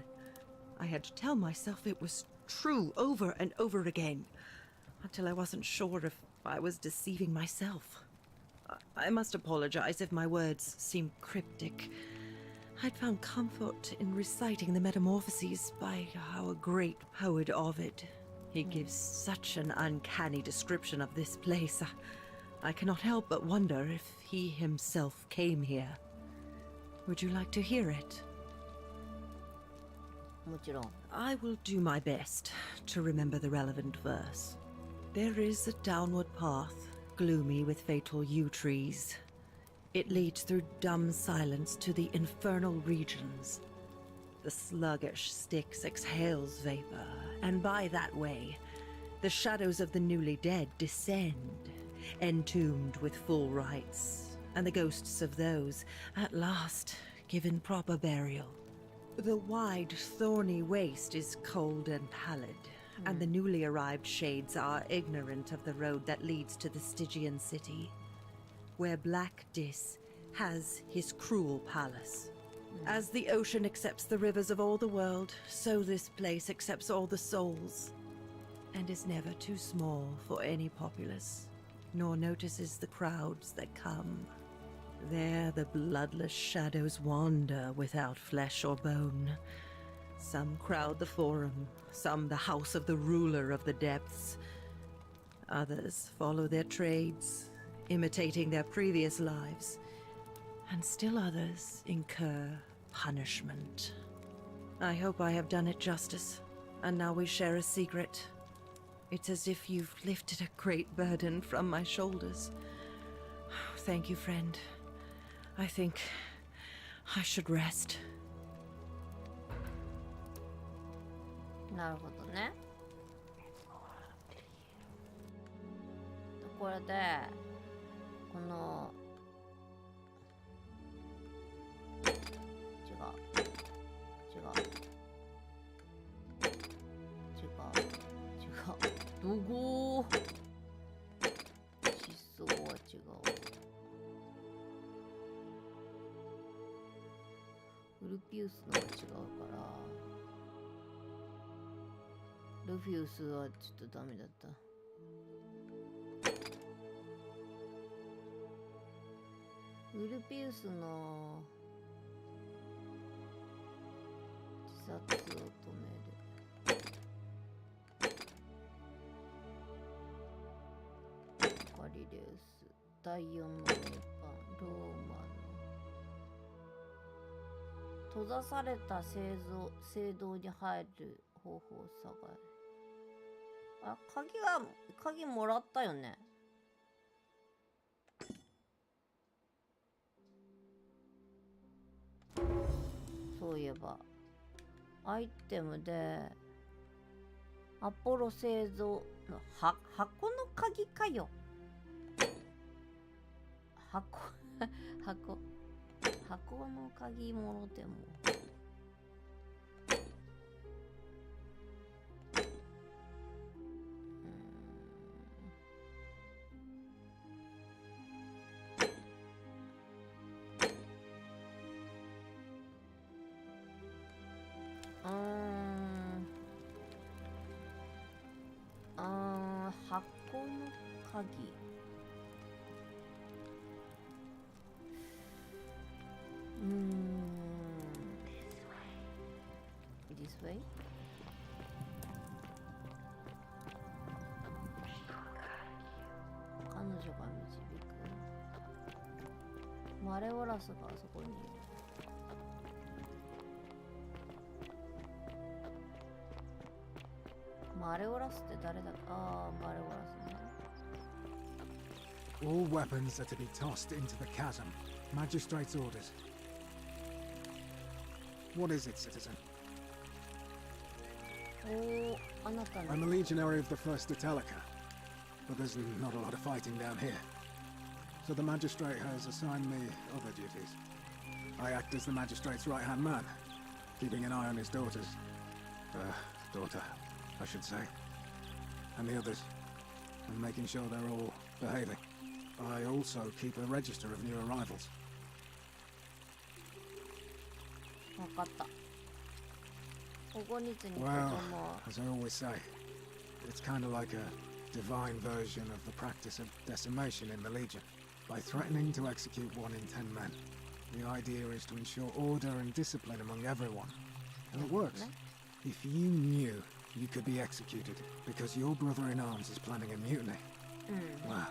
I had to tell myself it was true over and over again, until I wasn't sure if I was deceiving myself. I must apologize if my words seem cryptic, I'd found comfort in reciting the metamorphoses by our great poet Ovid. He gives such an uncanny description of this place. I cannot help but wonder if he himself came here. Would you like to hear it? もちろん。 I will do my best to remember the relevant verse. There is a downward path, gloomy with fatal yew trees. It leads through dumb silence to the infernal regions. The sluggish Styx exhales vapor, and by that way, the shadows of the newly dead descend, entombed with full rites, and the ghosts of those, at last, given proper burial. The wide, thorny waste is cold and pallid, and the newly arrived shades are ignorant of the road that leads to the Stygian city, where Black Dis has his cruel palace. As the ocean accepts the rivers of all the world, so this place accepts all the souls, and is never too small for any populace, nor notices the crowds that come. There the bloodless shadows wander without flesh or bone. Some crowd the forum, some the house of the ruler of the depths. Others follow their trades, imitating their previous lives. And still others incur punishment. I hope I have done it justice, and now we share a secret. It's as if you've lifted a great burden from my shoulders. Thank you, friend. I think I should rest. なるほどね。これでこの違うどこ思想は違う。ウルピウスのが違うからルフィウスはちょっとダメだった。ウルピウスの自殺を止める。ガリレウス第4の名盤ローマの閉ざされた聖堂に入る方法を探る。あ、鍵もらったよね。そういえばアイテムでアポロ製造の箱の鍵かよ。箱の鍵もろても箱の鍵This way? 彼女が導く。マレオラスがあそこにいる。マレオラスって誰だっけ？ああ、マレオラスね。All weapons are to be tossed into the chasm. Magistrate's orders. What is it, citizen? おお、あなた I'm a の。 legionary of the First Italica, but there's not a lot of fighting down here. So the magistrate has assigned me other duties. I act as the magistrate's right-hand man, keeping an eye on his daughters. Daughter, I should say. And the others, and making sure they're all behaving. I also keep a register of new arrivals. わかった。ここにつに子供 Well, as I always say, it's kind of like a divine version of the practice of decimation in the Legion. By threatening to execute 1 in 10 men, The idea is to ensure order and discipline among everyone. And it works. If you knew you could be executed because your brother-in-arms is planning a mutiny, well,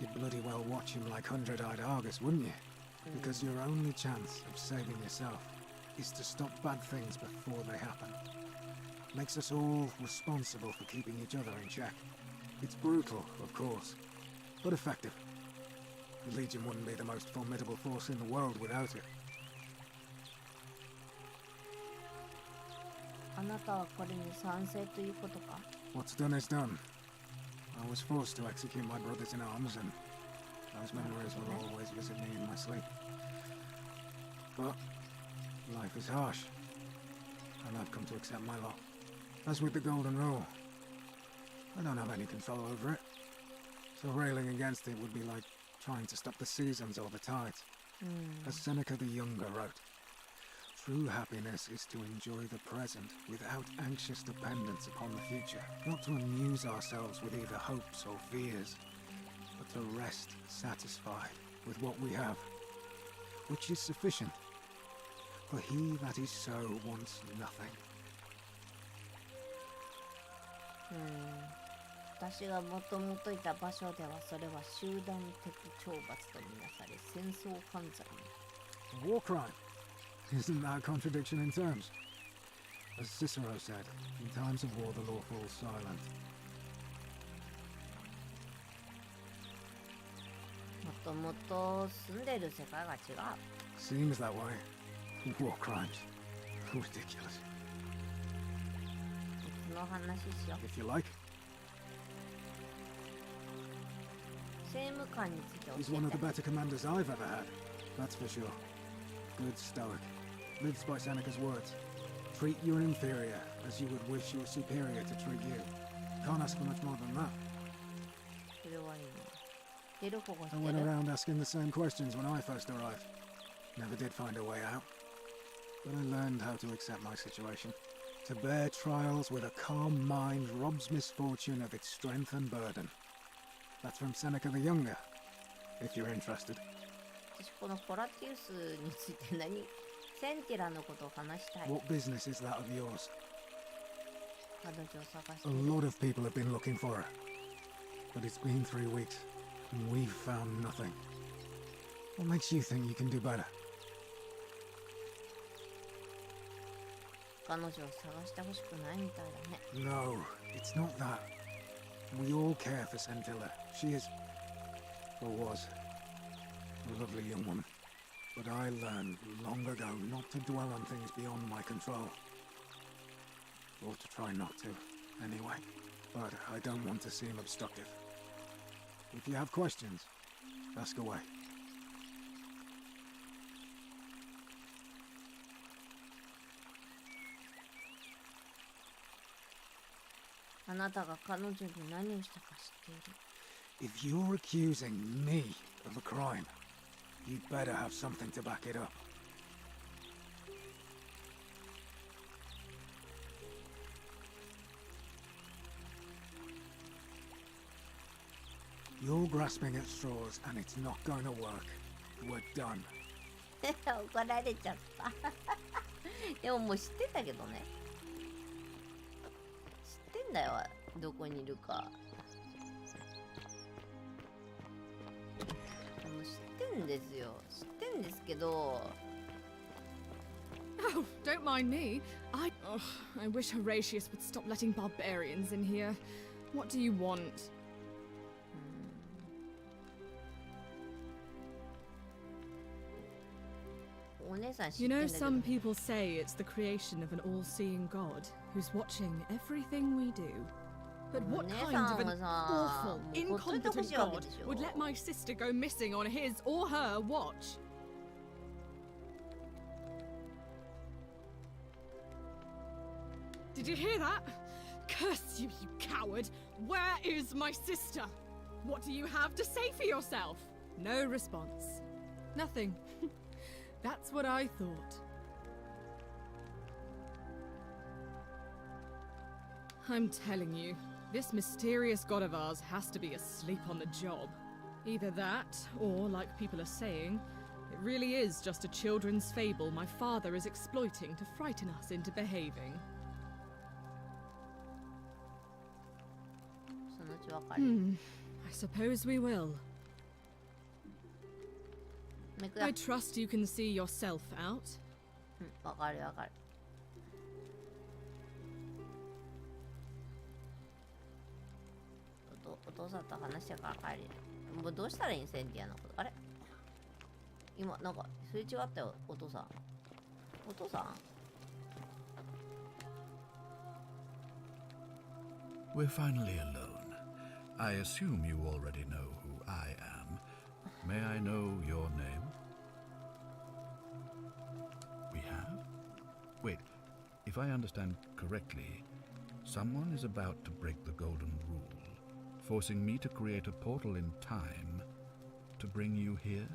you'd bloody well watch him like hundred-eyed Argus, wouldn't you? Because your only chance of saving yourself is to stop bad things before they happen. Makes us all responsible for keeping each other in check. It's brutal, of course, but effective. The Legion wouldn't be the most formidable force in the world without it. あなたはこれに賛成ということか What's done is done. I was forced to execute my brothers in arms, and those memories will always visit me in my sleep. But life is harsh, and I've come to accept my lot. As with the Golden Rule, I don't have any control over it, so railing against it would be like trying to stop the seasons or the tides. As Seneca the Younger wrote, true happiness is to enjoy the present without anxious dependence upon the future, not to amuse ourselves with either hopes or fears, but to rest satisfied with what we have, which is sufficient. For he that is so wants nothing. 私がもともといた場所ではそれは集団的懲罰とみなされ戦争犯罪に A war crime. Isn't that a contradiction in terms? As Cicero said, in times of war the law falls silent. もともと住んでいる世界が違う Seems that way. War crimes. Ridiculous. 別の話しよう If you like. 政務官について教え He's て one of the better commanders I've ever had. That's for sure. Good stoic. Lives by Seneca's words. Treat your inferior as you would wish your superior to treat you. Can't ask for much more than that. それはいいね出る方が I して went る around asking the same questions when I first arrived. Never did find a way out. But I learned how to accept my situation. To bear trials with a calm mind robs misfortune of its strength and burden. That's from Seneca the Younger, if you're interested. 私このホラティウスについてセンティラのことを話したい What business is that of yours? 彼女を探して A る lot of people have been looking for her. But it's been 3 weeks, and we've found nothing. What makes you think you can do better? 彼女を探してほしくないみたいだね No, it's not that. We all care for Centilla. She is, or was, a lovely young woman. But I learned long ago not to dwell on things beyond my control. Or to try not to, anyway. But I don't want to seem obstructive. If you have questions, ask away. あなたが彼女に何をしたか知っている If you're accusing me of a crime, you'd better have something to back it up. You're grasping at straws and it's not going to work. We're done. 怒られちゃったでももう知ってたけどね知ってんだよどこにいるか知ってんですよ知ってんですけど Oh, don't mind me. I wish Horatius would stop letting barbarians in here. What do you want? You know, some people say it's the creation of an all-seeing God who's watching everything we do. But what kind of an awful, incompetent God would let my sister go missing on his or her watch? Did you hear that? Curse you, you coward! Where is my sister? What do you have to say for yourself? No response. Nothing. That's what I thought. I'm telling you, this mysterious god of ours has to be asleep on the job. Either that, or, like people are saying, it really is just a children's fable my father is exploiting to frighten us into behaving. そのうちわかる。I suppose we will. めくだ。 I trust you can see yourself out. わかるわかる。お父さんと話してから帰り。もうどうしたらいいんセンティアのこと。あれ今なんかすれ違ったよお父さん。お父さん We're finally alone. I assume you already know who I am. May I know your name? We have? Wait, if I understand correctly, someone is about to break the golden rule, forcing me to create a portal in time to bring you here?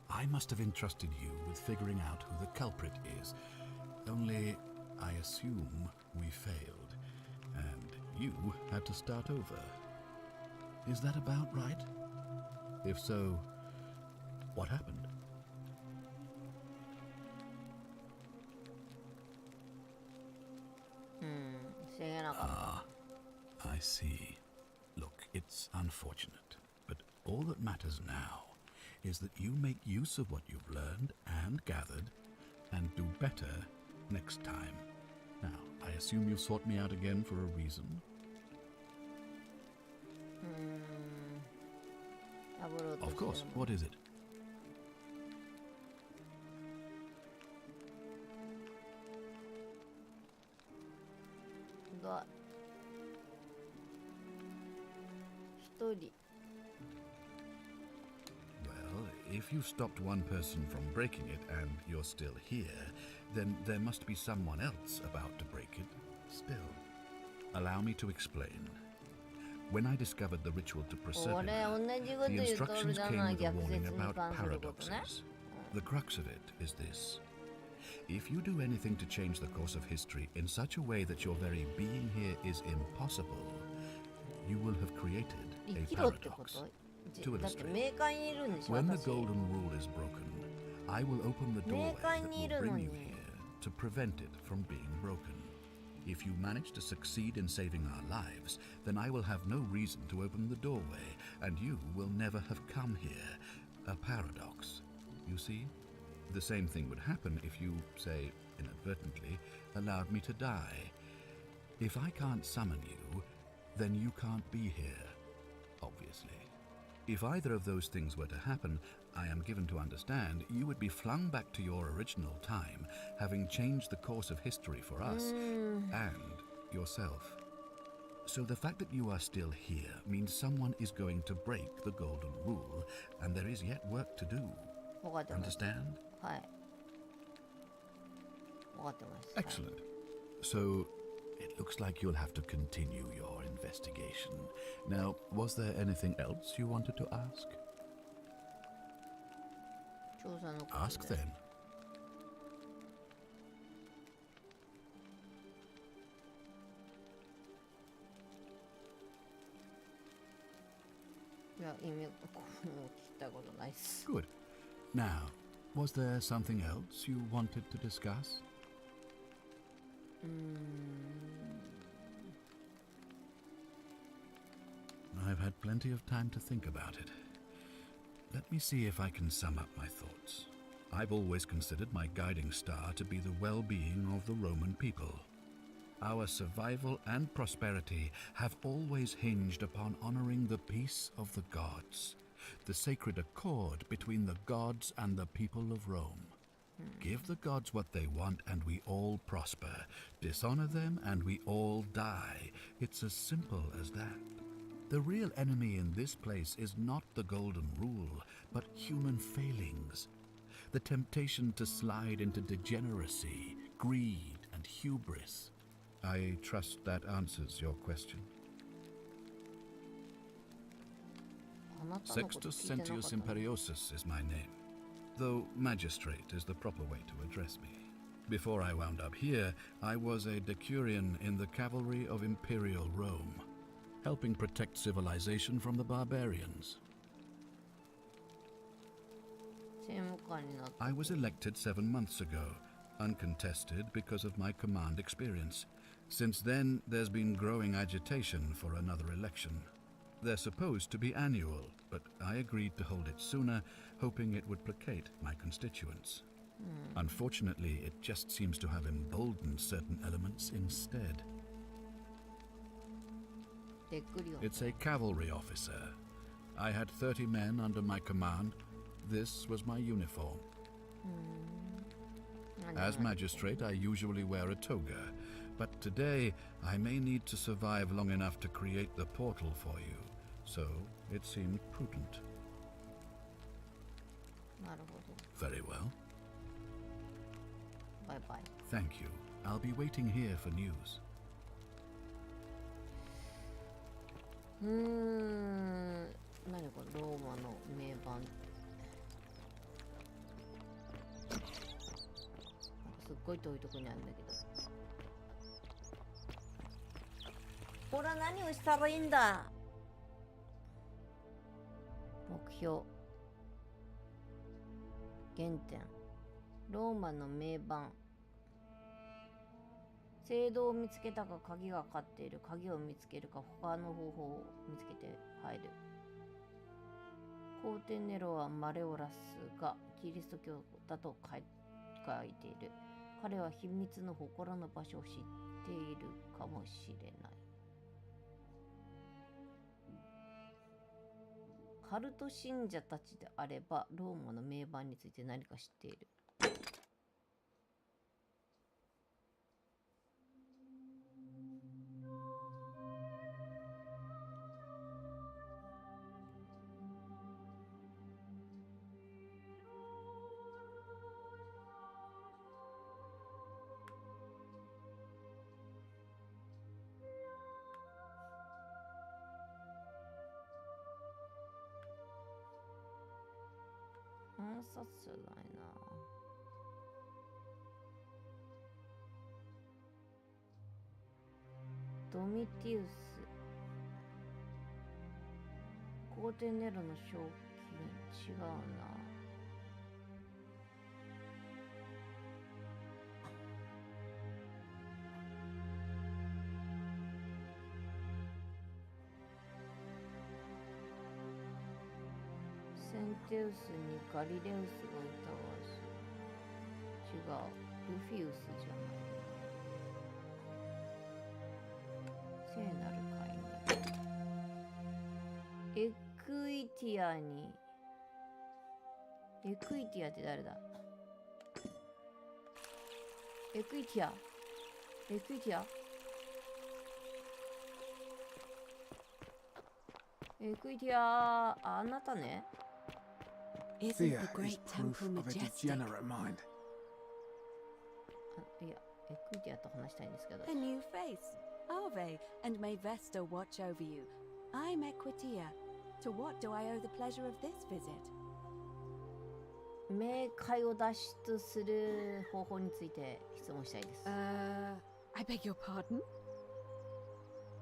I must have entrusted you with figuring out who the culprit is. Only, I assume we failed, and you had to start over. Is that about right? If so, what happened? I see. Look, it's unfortunate, but all that matters now is that you make use of what you've learned and gathered and do better next time. Now, I assume you sought me out again for a reason? Of course. What is it? Well, if you stopped one person from breaking it and you're still here, then there must be someone else about to break it still. Allow me to explain. When I discovered the ritual to Proserpine, the instructions came with a warning about paradoxes. The crux of it is this. If you do anything to change the course of history in such a way that your very being here is impossible, you will have created a paradox. To illustrate, when the golden rule is broken, I will open the doorway that will bring you here to prevent it from being broken. If you manage to succeed in saving our lives, then I will have no reason to open the doorway, and you will never have come here. A paradox. You see? The same thing would happen if you, say, inadvertently, allowed me to die. If I can't summon you, then you can't be here, obviously. If either of those things were to happen, I am given to understand you would be flung back to your original time, having changed the course of history for us and yourself. So the fact that you are still here means someone is going to break the golden rule, and there is yet work to do. Understand? Excellent. So, it looks like you'll have to continue your investigation. Now, was there anything else you wanted to ask? Ask then. Good. Now, was there something else you wanted to discuss? I've had plenty of time to think about it. Let me see if I can sum up my thoughts. I've always considered my guiding star to be the well-being of the Roman people. Our survival and prosperity have always hinged upon honoring the peace of the gods, the sacred accord between the gods and the people of Rome. Give the gods what they want and we all prosper. Dishonor them and we all die. It's as simple as that. The real enemy in this place is not the golden rule, but human failings. The temptation to slide into degeneracy, greed, and hubris. I trust that answers your question. Sextus Sentius Imperiosus is my name, though magistrate is the proper way to address me. Before I wound up here, I was a decurion in the cavalry of Imperial Rome, helping protect civilization from the barbarians. 政務官になった。 I was elected 7 months ago, uncontested because of my command experience. Since then, there's been growing agitation for another election. They're supposed to be annual, but I agreed to hold it sooner, hoping it would placate my constituents. Unfortunately, it just seems to have emboldened certain elements instead. It's a cavalry officer. I had 30 men under my command. This was my uniform. As magistrate, I usually wear a toga, but today I may need to survive long enough to create the portal for you, so it seemed prudent. Very well. Bye-bye. Thank you. I'll be waiting here for news. 何これ、ローマの名盤。なんかすっごい遠いとこにあるんだけど。これは何をしたらいいんだ。目標。原点。ローマの名盤。聖堂を見つけたか鍵がかかっている。鍵を見つけるか他の方法を見つけて入る。皇帝ネロはマレオラスがキリスト教だと書いている。彼は秘密の祠の場所を知っているかもしれない。カルト信者たちであればローマの名盤について何か知っている。暗殺じゃないな。ドミティウス。皇帝ネロの賞金違うな。センテウスにガリレウスが歌わし。違う。ルフィウスじゃない。聖なる会に。エクイティアに。エクイティアって誰だ。エクイティア。エクイティア。エクイティア、あなたね。Isn't Fear the is great proof temple of a majestic? degenerate mind. いや、エクイティアと話したいんですけど。 A new face. Ave and may Vesta watch over you. I'm Equitia. To what do I owe the pleasure of this visit? 冥界を脱出する方法について質問したいです。I beg your pardon?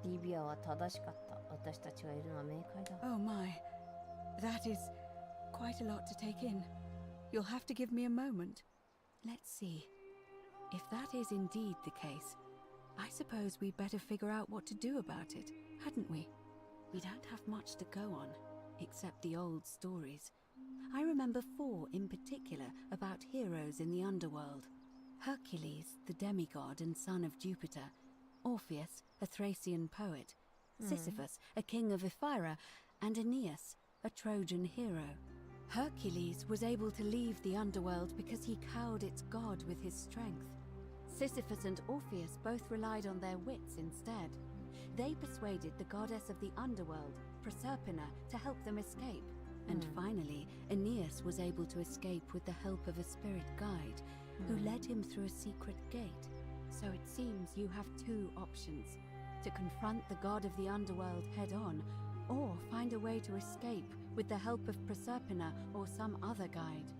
リビアは正しかった。私たちがいるのは冥界だ。 Oh my. That is quite a lot to take in. You'll have to give me a moment. Let's see. If that is indeed the case, I suppose we'd better figure out what to do about it, hadn't we? We don't have much to go on, except the old stories. I remember 4 in particular about heroes in the underworld. Hercules, the demigod and son of Jupiter. Orpheus, a Thracian poet. Sisyphus, a king of Ephyra. And Aeneas, a Trojan hero. Hercules was able to leave the underworld because he cowed its god with his strength. Sisyphus and Orpheus both relied on their wits instead. They persuaded the goddess of the underworld, Proserpina, to help them escape. And finally, Aeneas was able to escape with the help of a spirit guide, who led him through a secret gate. So it seems you have 2 options: to confront the god of the underworld head-on, or find a way to escape with the help of Proserpina or some other guide.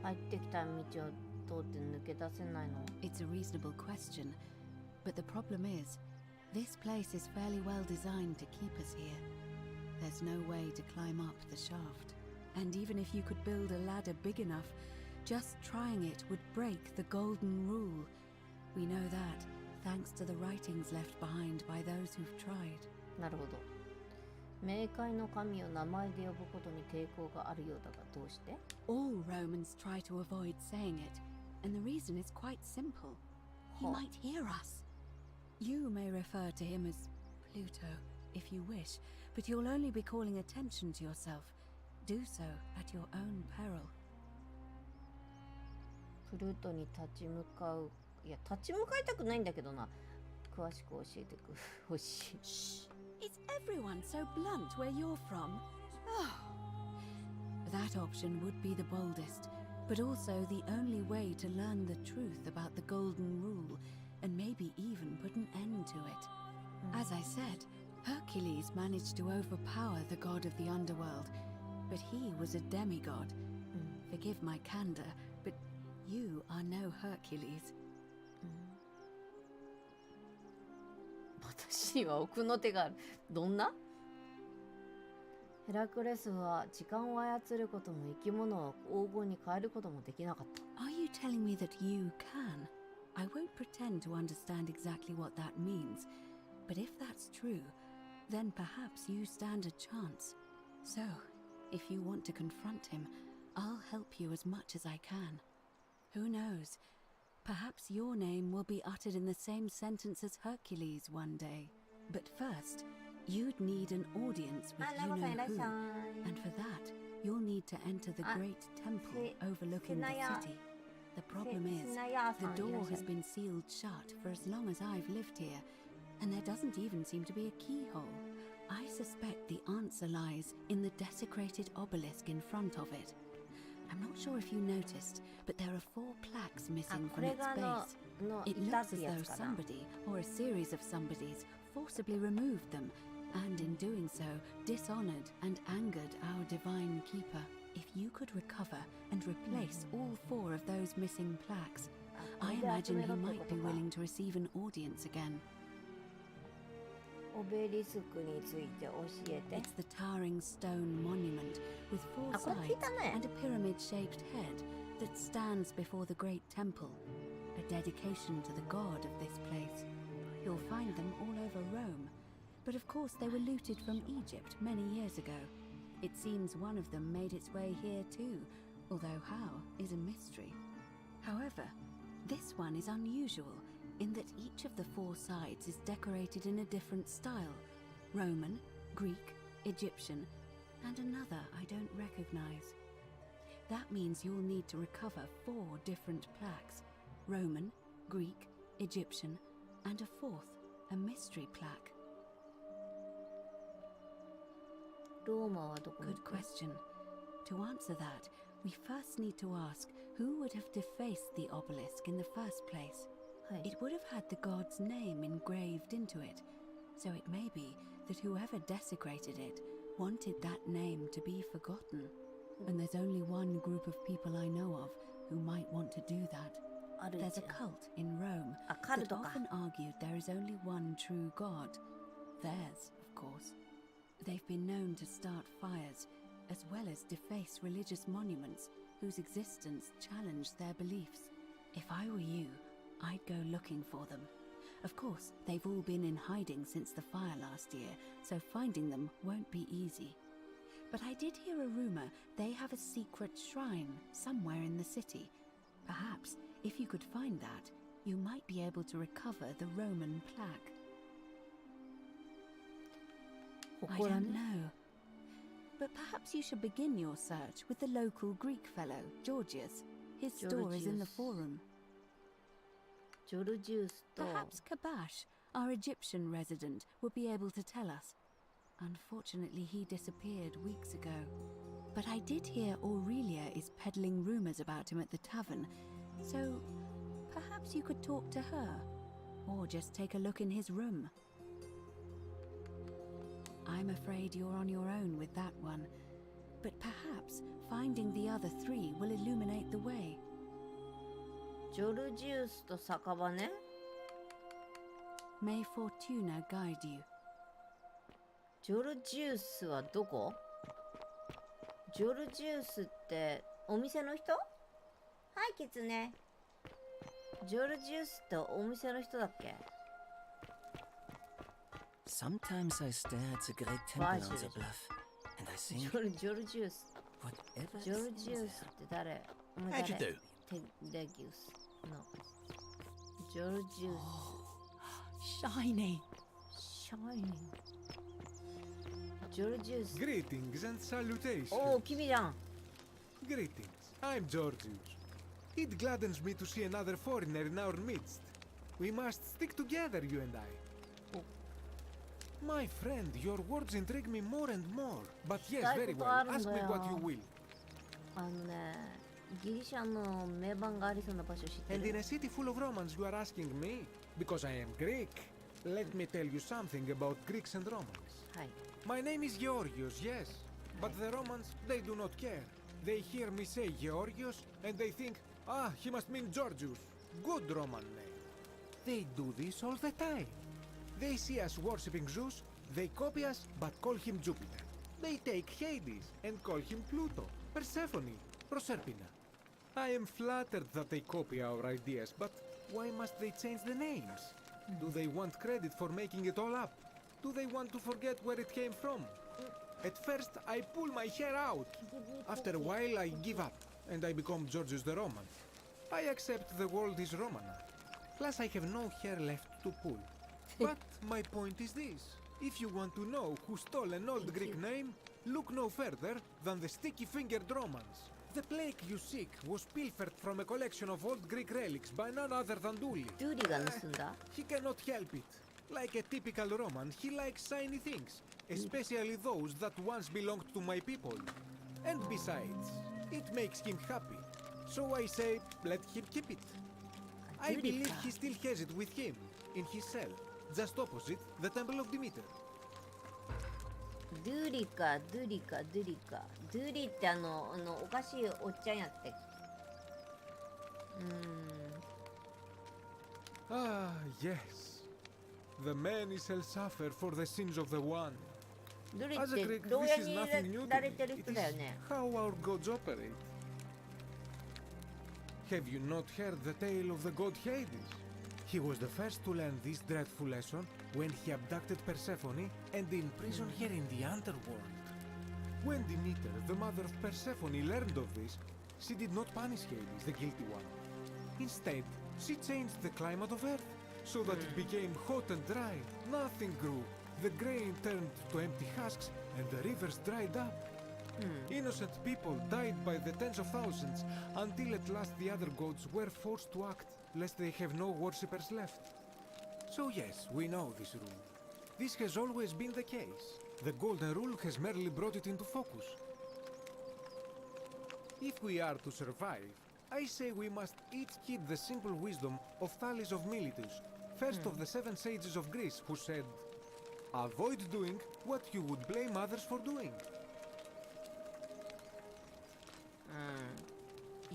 入ってきた道を通って抜け出せないの？ It's a reasonable question, but the problem is, This place is fairly well designed to keep us here. There's no way to climb up the shaft. And even if you could build a ladder big enough, just trying it would break the golden rule. We know that, thanks to the writings left behind by those who've tried. なるほど。冥界の神を名前で呼ぶことに抵抗があるようだがどうして？ All Romans try to avoid saying it, and the reason is quite simple. He might hear us. You may refer to him as Pluto, if you wish, but you'll only be calling attention to yourself. Do so at your own peril. プルートに立ち向かう。いや、立ち向かいたくないんだけどな。詳しく教えてほしい。Shh! Is everyone so blunt where you're from? Oh. That option would be the boldest, but also the only way to learn the truth about the Golden Rule, and maybe even put an end to it. As I said, Hercules managed to overpower the god of the underworld, but he was a demigod. Forgive my candor, but you are no Hercules. 私には奥の手がある。どんな？ヘラクレスは時間を操ることも生き物を黄金に変えることもできなかった。Are you telling me that you can? I won't pretend to understand exactly what that means, but if that's true, then perhaps you stand a chance. So, if you want to confront him, I'll help you as much as I can. Who knows? Perhaps your name will be uttered in the same sentence as Hercules one day. But first, you'd need an audience with you-know-who, and for that, you'll need to enter the great temple overlooking the city. The problem is, the door has been sealed shut for as long as I've lived here, and there doesn't even seem to be a keyhole. I suspect the answer lies in the desecrated obelisk in front of it. I'm not sure if you noticed, but there are 4 plaques missing from its base. It looks as though somebody, or a series of somebodies, forcibly removed them, and in doing so, dishonored and angered our divine keeper. If you could recover and replace all 4 of those missing plaques, I imagine he might be willing to receive an audience again. オベリスクについて教えて。 It's the towering stone monument with 4 sides and a pyramid-shaped head that stands before the great temple, a dedication to the god of this place. You'll find them all over Rome, but of course they were looted from Egypt many years ago. It seems one of them made its way here too, although how is a mystery. However, this one is unusual in that each of the 4 sides is decorated in a different style: Roman, Greek, Egyptian, and another I don't recognize. That means you'll need to recover 4 different plaques: Roman, Greek, Egyptian, and a 4th, a mystery plaque. ローマはどこに？ Good question. To answer that, we first need to ask who would have defaced the obelisk in the first place. It would have had the god's name engraved into it, so it may be that whoever desecrated it wanted that name to be forgotten. And there's only one group of people I know of who might want to do that. There's a cult in Rome that often argued there is only one true god. Theirs, of course. They've been known to start fires, as well as deface religious monuments whose existence challenged their beliefs. If I were you, I'd go looking for them. Of course, they've all been in hiding since the fire last year, so finding them won't be easy. But I did hear a rumor they have a secret shrine somewhere in the city. Perhaps, if you could find that, you might be able to recover the Roman plaque. I don't know. But perhaps you should begin your search with the local Greek fellow, Georgius. His store is in the forum. Perhaps Kabash, our Egyptian resident, would be able to tell us. Unfortunately, he disappeared weeks ago. But I did hear Aurelia is peddling rumors about him at the tavern, so perhaps you could talk to her, or just take a look in his room. I'm afraid you're on your own with that one, but perhaps finding the other 3 will illuminate the way. ジョルジウスと酒場ね。May Fortuna guide you. ジョルジュースはどこ？ジョルジュースってお店の人？はい、キツネ。ジョルジュースってお店の人だっけ？ Sometimes I stare at the great temple on the bluff, and I think, ジョルジュース。 whatever ジョル is ジュー in ス there, って誰？お前 How'd you 誰？ do? レギウスの。ジョルジュー Shiny. ス。シャイニー。ジョルジュース。 Greetings and salutations. おお、君じゃん。 Greetings. I'm Georgius. It gladdens me to see another foreigner in our midst. We must stick together, you and I. My friend, your words intrigue me more and more. But yes, very well. Ask me what you will. あのね、ギリシャの名盤がありそうな場所知って And in る？ a city full of Romans, you are asking me? Because I am Greek. Let me tell you something about Greeks and Romans. はい。 My name is Georgios, yes. But the Romans, they do not care. They hear me say Georgios, and they think, ah, he must mean Georgius. Good Roman name. They do this all the time. They see us worshipping Zeus, they copy us, but call him Jupiter. They take Hades and call him Pluto, Persephone, Proserpina. I am flattered that they copy our ideas, but why must they change the names? Do they want credit for making it all up? Do they want to forget where it came from? At first, I pull my hair out. After a while, I give up, and I become Georgius the Roman. I accept the world is Romana. Plus, I have no hair left to pull. But my point is this. If you want to know who stole an old Greek name, look no further than the sticky-fingered Romans. The plague you seek was pilfered from a collection of old Greek relics by none other than Dooley. ドゥーリが盗んだ？ He cannot help it. Like a typical Roman, he likes shiny things, especially those that once belonged to my people. And besides, it makes him happy. So I say, let him keep it. I believe he still has it with him, in his cell, just opposite the Temple of Demeter. ドゥーリか、ドゥーリか、ドゥーリか。ドゥーリっておかしいおっちゃんやって。Ah, yes. The many shall suffer for the sins of the one. ドゥーリ As a って Greek, 牢 this 屋 is に nothing 入 new れ to られ me. てる It 人だよ is ね。 how our gods operate. Have you not heard the tale of the god Hades? He was the first to learn this dreadful lesson when he abducted Persephone and imprisoned her in the underworld. When Demeter, the mother of Persephone, learned of this, she did not punish Hades, the guilty one. Instead, she changed the climate of Earth so that it became hot and dry. Nothing grew. The grain turned to empty husks and the rivers dried up. Innocent people died by the tens of thousands until at last the other gods were forced to act, lest they have no worshippers left. So yes, we know this rule. This has always been the case. The Golden Rule has merely brought it into focus. If we are to survive, I say we must each heed the simple wisdom of Thales of Miletus, first of the 7 sages of Greece, who said, avoid doing what you would blame others for doing.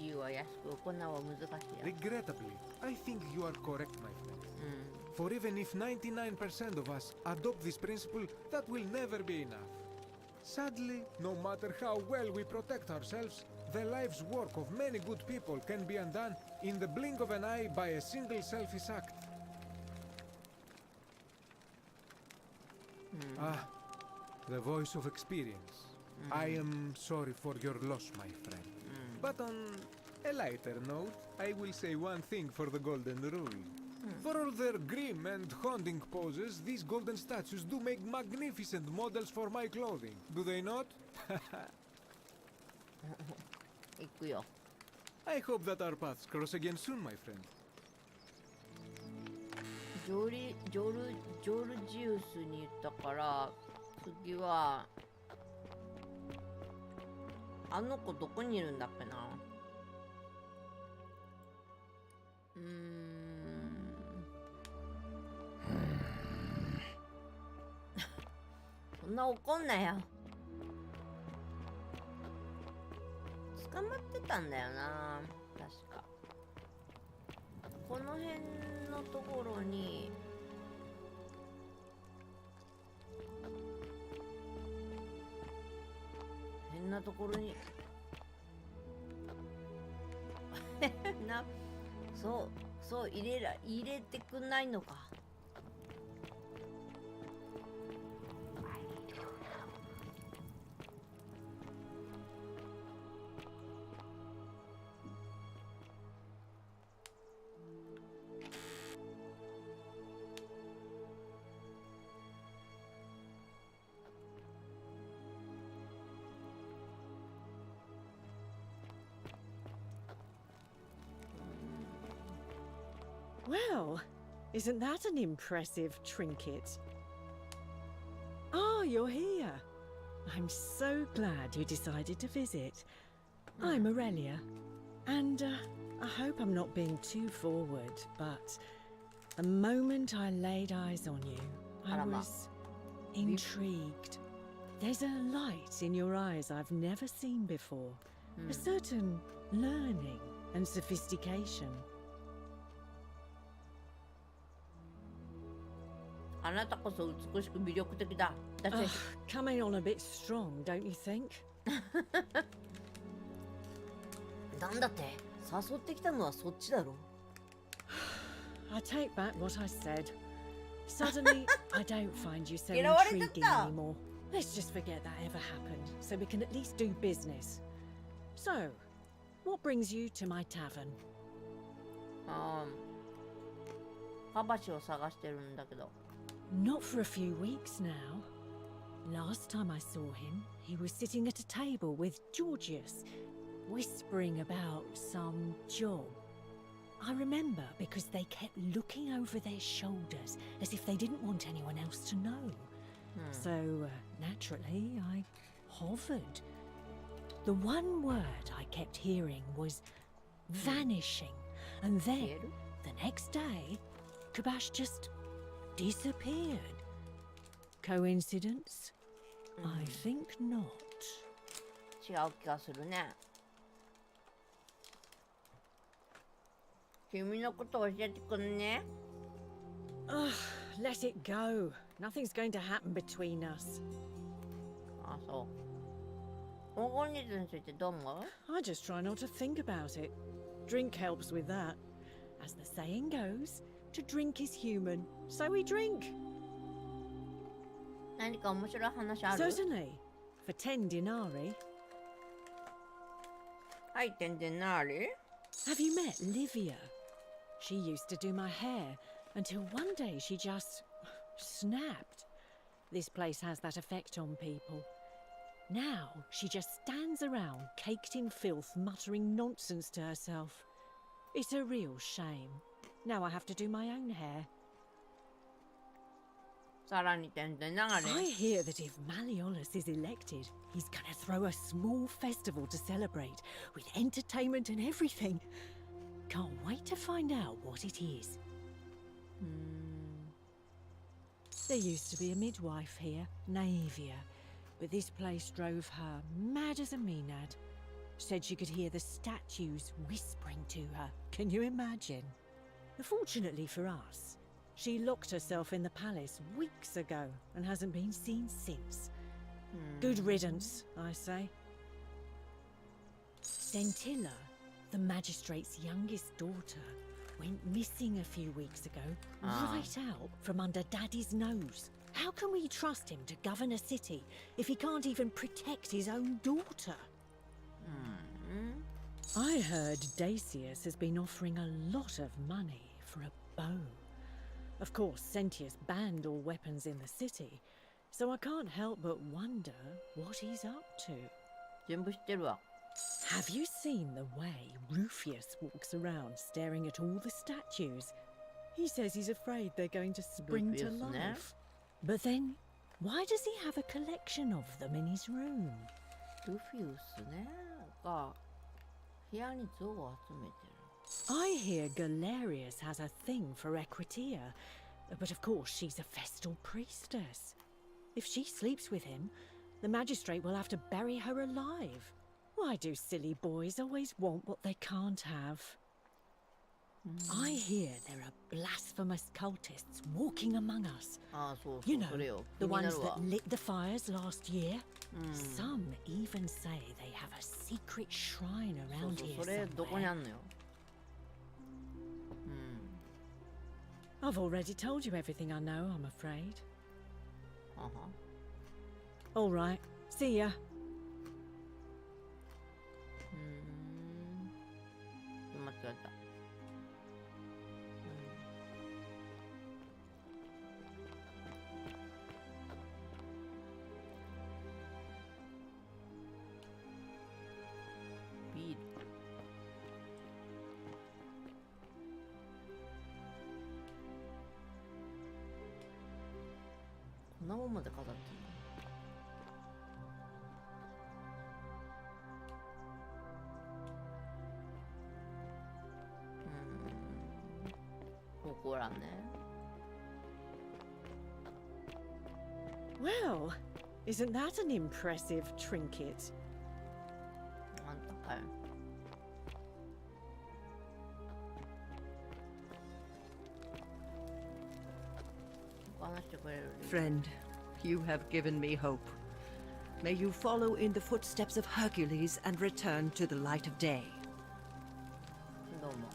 言うは安く行うは難しいや。 Regrettably, I think you are correct, my friend. For even if 99% of us adopt this principle, that will never be enough. Sadly, no matter how well we protect ourselves, the life's work of many good people can be undone in the blink of an eye by a single selfish act. Ah, the voice of experience. I am sorry for your loss, my friend. But on a lighter note, I will say one thing for the Golden Rule. For all their grim and haunting poses, these golden statues do make magnificent models for my clothing, do they not? 行くよ。 I hope that our paths cross again soon, my friend. ジョルジュースに言ったから、次はあの子どこにいるんだっけな。そんな怒んなよ。捕まってたんだよな、確か。この辺のところにんなところにな、そう入れてくんないのか。Well, isn't that an impressive trinket? Oh, you're here. I'm so glad you decided to visit. I'm Aurelia, and I hope I'm not being too forward, but the moment I laid eyes on you, I was intrigued. There's a light in your eyes I've never seen before, a certain learning and sophistication. あなたこそ美しく魅力的だ。Coming on a bit strong, don't you think? なんだって誘ってきたのはそっちだろ。I take back what I said. Suddenly, I don't find you so intriguing anymore. Let's just forget that ever happened, so we can at least do business. So, what brings you to my tavern? カバシを探してるんだけど。Not for a few weeks now. Last time I saw him, he was sitting at a table with Georgius, whispering about some job. I remember because they kept looking over their shoulders as if they didn't want anyone else to know. So, naturally, I hovered. The one word I kept hearing was vanishing, and then, the next day, Kabash just disappeared. Coincidence? I think not. 違う気がするね。君のこと教えてくんね。Let it go. Nothing's going to happen between us. あ、そう。黄金率についてどう思う？ I just try not to think about it. Drink helps with that. As the saying goes, to drink is human, so we drink. 何か面白い話ある？ Certainly. For 10 denarii. はい、10 denarii. Have you met Livia? She used to do my hair until one day she just snapped. This place has that effect on people. Now she just stands around caked in filth, muttering nonsense to herself. It's a real shame. Now I have to do my own hair. さらに10 denarii. I hear that if Malleolus is elected, he's gonna throw a small festival to celebrate, with entertainment and everything. Can't wait to find out what it is. There used to be a midwife here, Naevia, but this place drove her mad as a Maenad. Said she could hear the statues whispering to her. Can you imagine? Fortunately for us, she locked herself in the palace weeks ago and hasn't been seen since. Good riddance, I say. Scintilla, the magistrate's youngest daughter, went missing a few weeks ago, right out from under Daddy's nose. How can we trust him to govern a city if he can't even protect his own daughter? I heard Dacius has been offering a lot of money for a bow. Of course, Sentius banned all weapons in the city, so I can't help but wonder what he's up to. 全部知ってるわ。 Have you seen the way Rufius walks around staring at all the statues? He says he's afraid they're going to spring to Rufiusね。 life. But then, why does he have a collection of them in his room? ルフィウスね。が部屋に像を集めてる。 I hear Galerius has a thing for Equitia, but of course she's a Festal priestess. If she sleeps with him, the magistrate will have to bury her alive. Why do silly boys always want what they can't have? I hear there are blasphemous cultists walking among us. ああ、そうそ You う、それ know, よ。 the 気にな ones るわ。 that lit the fires last year. Some even say they have a secret shrine そう around そう、 here それどこにあ somewhere. んのよ。I've already told you everything I know, I'm afraid. はは。 All right, see ya. 間違えた。ビール。こんなもんまで飾ってんの。ほらね。Well, isn't that an impressive trinket? あんたかよ。話してくれる。 Friend, you have given me hope. May you follow in the footsteps of Hercules and return to the light of day. どうも。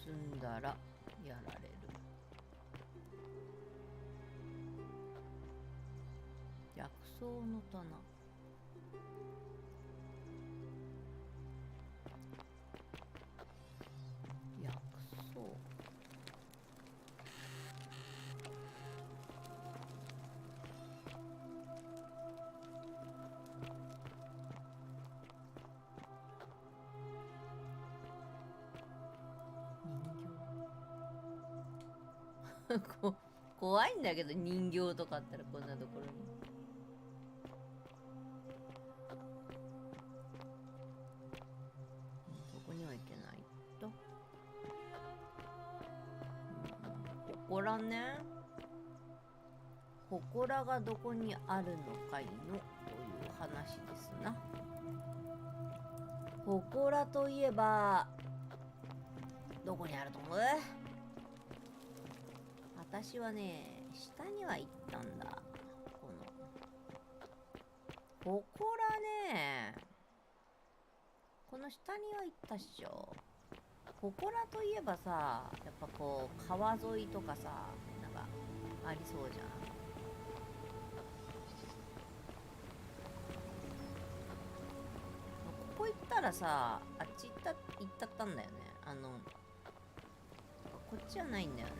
盗んだらやられる。薬草の棚。薬草。怖いんだけど、人形とかあったらこんなところに。そこには行けないと。祠ね。祠がどこにあるのかいのという話ですな。祠といえばどこにあると思う？私はね、下には行ったんだ。この祠ね、この下には行ったっしょ。祠といえばさ、やっぱこう川沿いとかさ、なんかありそうじゃん。ここ行ったらさ、あっち行ったったんだよね。こっちはないんだよね。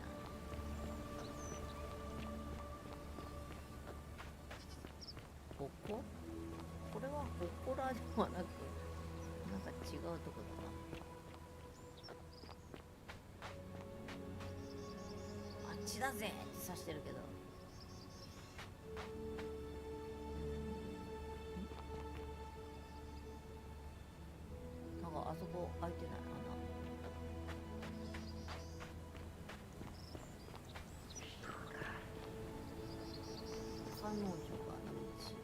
これは祠ではなく、なんか違うとこだな。あっちだぜって指してるけど。なんかあそこ開いてないかな。彼女がいるし。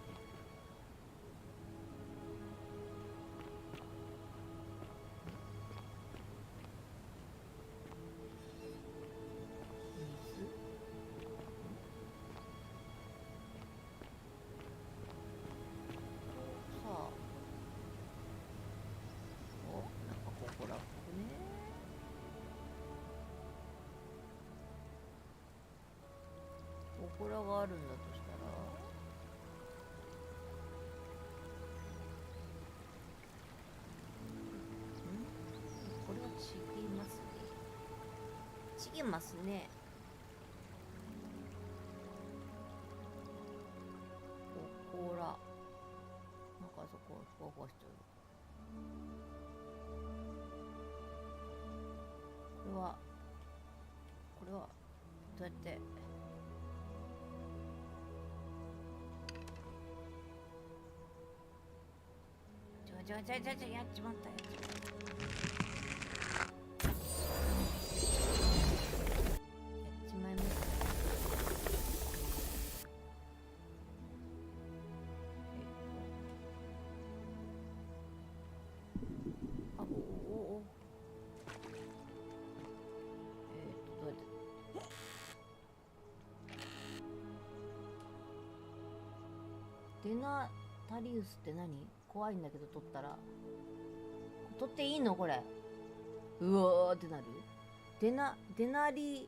祠があるんだとしたら、これはちぎますね。ちぎますね。祠。なんかあそこふわふわしてる。これはどうやってちょやっちまったやっちまった。まいました。あ、おどうやってデナタリウスって何？怖いんだけど取ったら。取っていいのこれ。うわーってなる？デナリ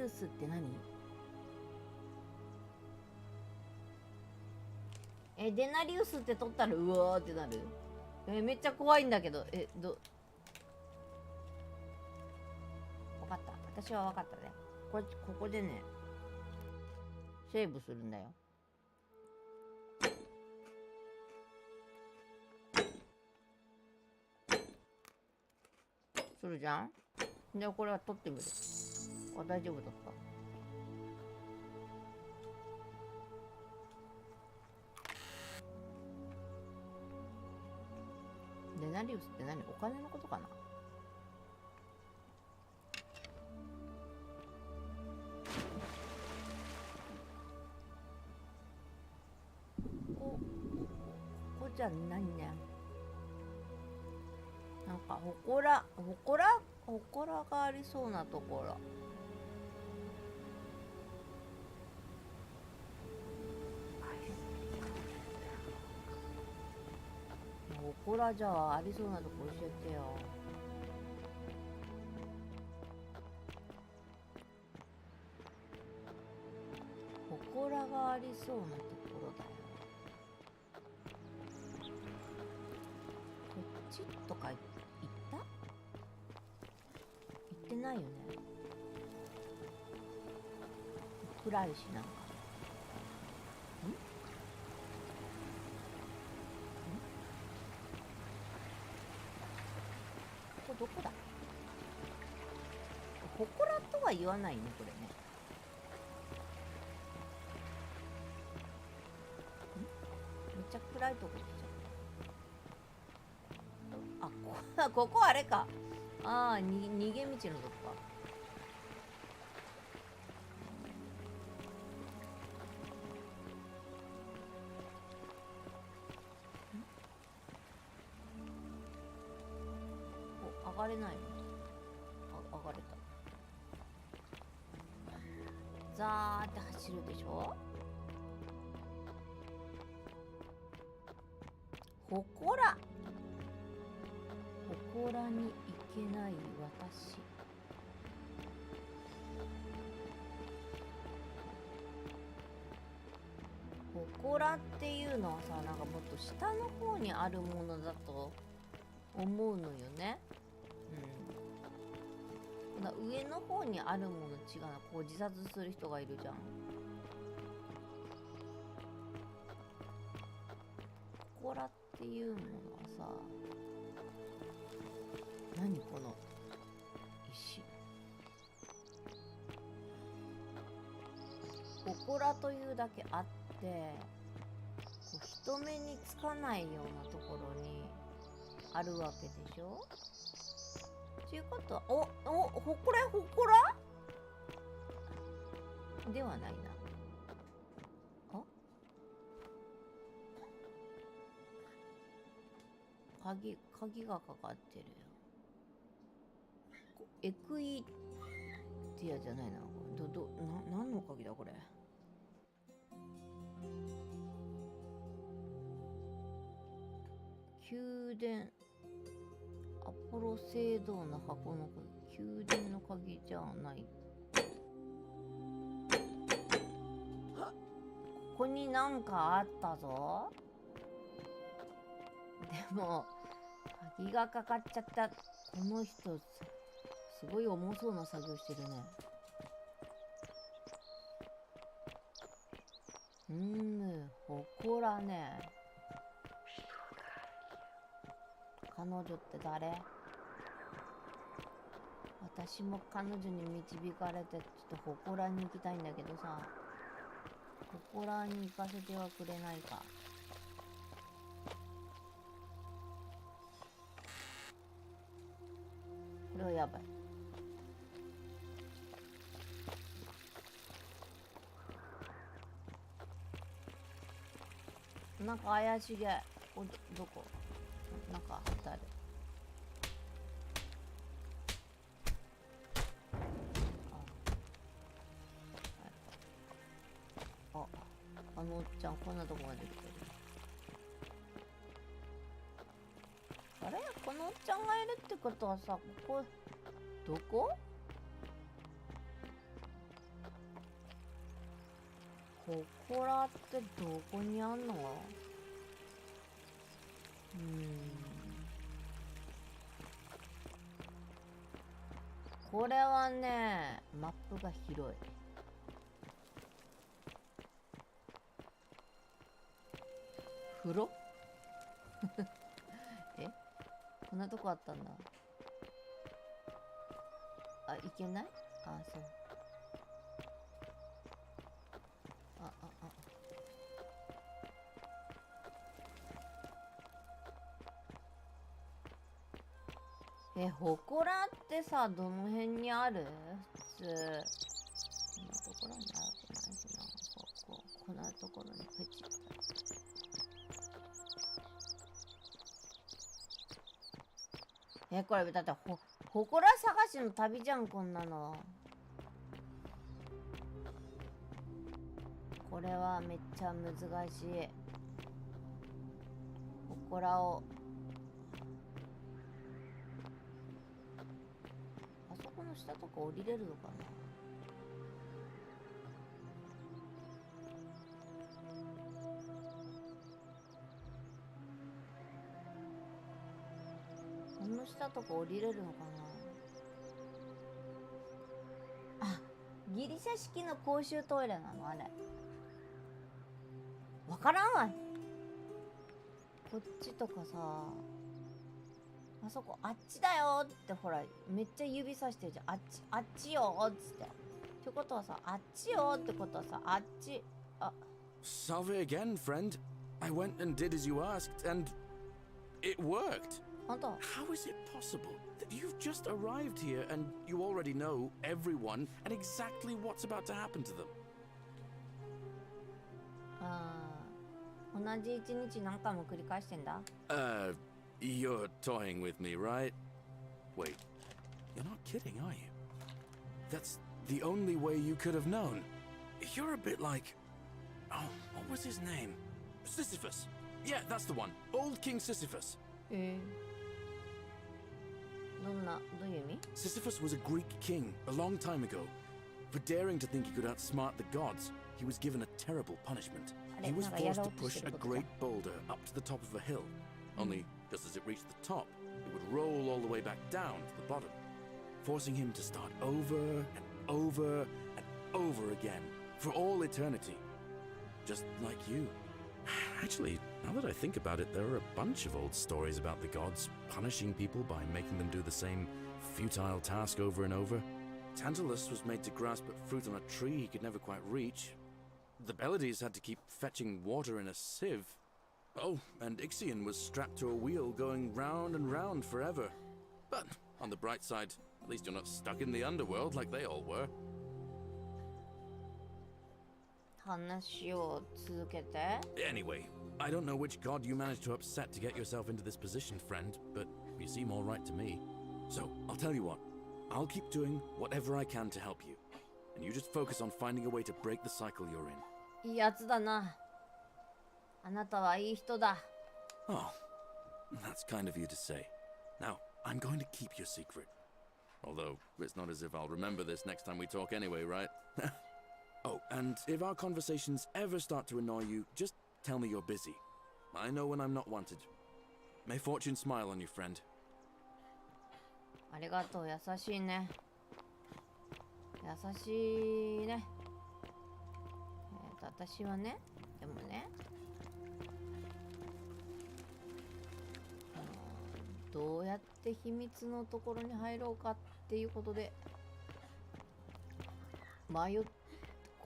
ウスって何？デナリウスって取ったらうわーってなる？めっちゃ怖いんだけど。わかった。私はわかったね。ここでね、セーブするんだよ。するじゃん。で、これは取ってみる。あ、大丈夫だった。デナリウスって何？お金のことかな？ここじゃないね。なんか祠がありそうなところ。祠じゃありそうなとこ教えてよ。祠がありそうなところだよ。こっちとか行った？行ってないよね。暗いしなんか。どこだ？祠とは言わないね、これね。めっちゃ暗いとこでしょ。あ、ここあれか。ああ、逃げ道のとこか。上がれないの？上がれた。ザーって走るでしょ。祠に行けない私。祠っていうのはさ、なんかもっと下の方にあるものだと思うのよね。上の方にあるもの違うな。こう自殺する人がいるじゃん。祠っていうものはさ、何この石。祠というだけあって、こう人目につかないようなところにあるわけでしょ。ということは、祠ではないな。鍵がかかってるよ。エクイティアじゃないな。何の鍵だこれ。宮殿アポロ聖堂の箱の鍵。宮殿の鍵じゃない。ここになんかあったぞ。でも鍵がかかっちゃった。この人すごい重そうな作業してるね。祠ね。彼女って誰？私も彼女に導かれてちょっと祠に行きたいんだけどさ、祠に行かせてはくれないか。れはやばい。なんか怪しげ。どこ？なんか貼ってある。あのおっちゃんこんなとこまで来てる。あれ、このおっちゃんがいるってことはさ、ここどこ？ここらってどこにあんの？これはね、マップが広い。風呂え、こんなとこあったんだ。あ、行けない？あ、そう。ほこらってさ、どの辺にある？普通こんなところにあるくないしな。こんなところにプチッと。これだってほこら探しの旅じゃん、こんなの。これはめっちゃ難しい。ほこらをあそこの下とか降りれるのかな。この下とか降りれるのかな。あ、ギリシャ式の公衆トイレなのあれ。わからんわい。こっちとかさ、あそこあっちだよってほらめっちゃ指さしてるじゃん。あっちよっつって。ってことはさ、あっちよってことはさ、あっち。あ、Salve again, friend. I went and did as you asked, and it worked. 本当? How is it possible that you've just arrived here and you already know everyone and exactly what's about to happen to them? 同じ一日何回も繰り返してんだ。You're toying with me, right? Wait, you're not kidding, are you? That's the only way you could have known. You're a bit like... Oh, what was his name? Sisyphus. Yeah, that's the one. Old King Sisyphus. どういう意味? Sisyphus was a Greek king a long time ago. For daring to think he could outsmart the gods, he was given a terrible punishment. He was forced to push a great boulder up to the top of a hill. Only, just as it reached the top, it would roll all the way back down to the bottom, forcing him to start over and over and over again for all eternity. Just like you. Actually, now that I think about it, there are a bunch of old stories about the gods punishing people by making them do the same futile task over and over. Tantalus was made to grasp at fruit on a tree he could never quite reach. The Bellides had to keep fetching water in a sieve. Oh, and Ixion was strapped to a wheel going round and round forever. But on the bright side, at least you're not stuck in the underworld like they all were. 話を続けて。 Anyway, I don't know which god you managed to upset to get yourself into this position, friend, but you seem all right to me. So, I'll tell you what. I'll keep doing whatever I can to help you. And you just focus on finding a way to break the cycle you're in. いいやつだな。あなたはいい人だ。 Oh, that's kind of you to say. Now, I'm going to keep your secret. Although, it's not as if I'll remember this next time we talk anyway, right? Oh, and if our conversations ever start to annoy you, just tell me you're busy. I know when I'm not wanted. May fortune smile on you, friend. ありがとう、優しいね。優しいね。私はね、でもね、どうやって秘密のところに入ろうかっていうことでこ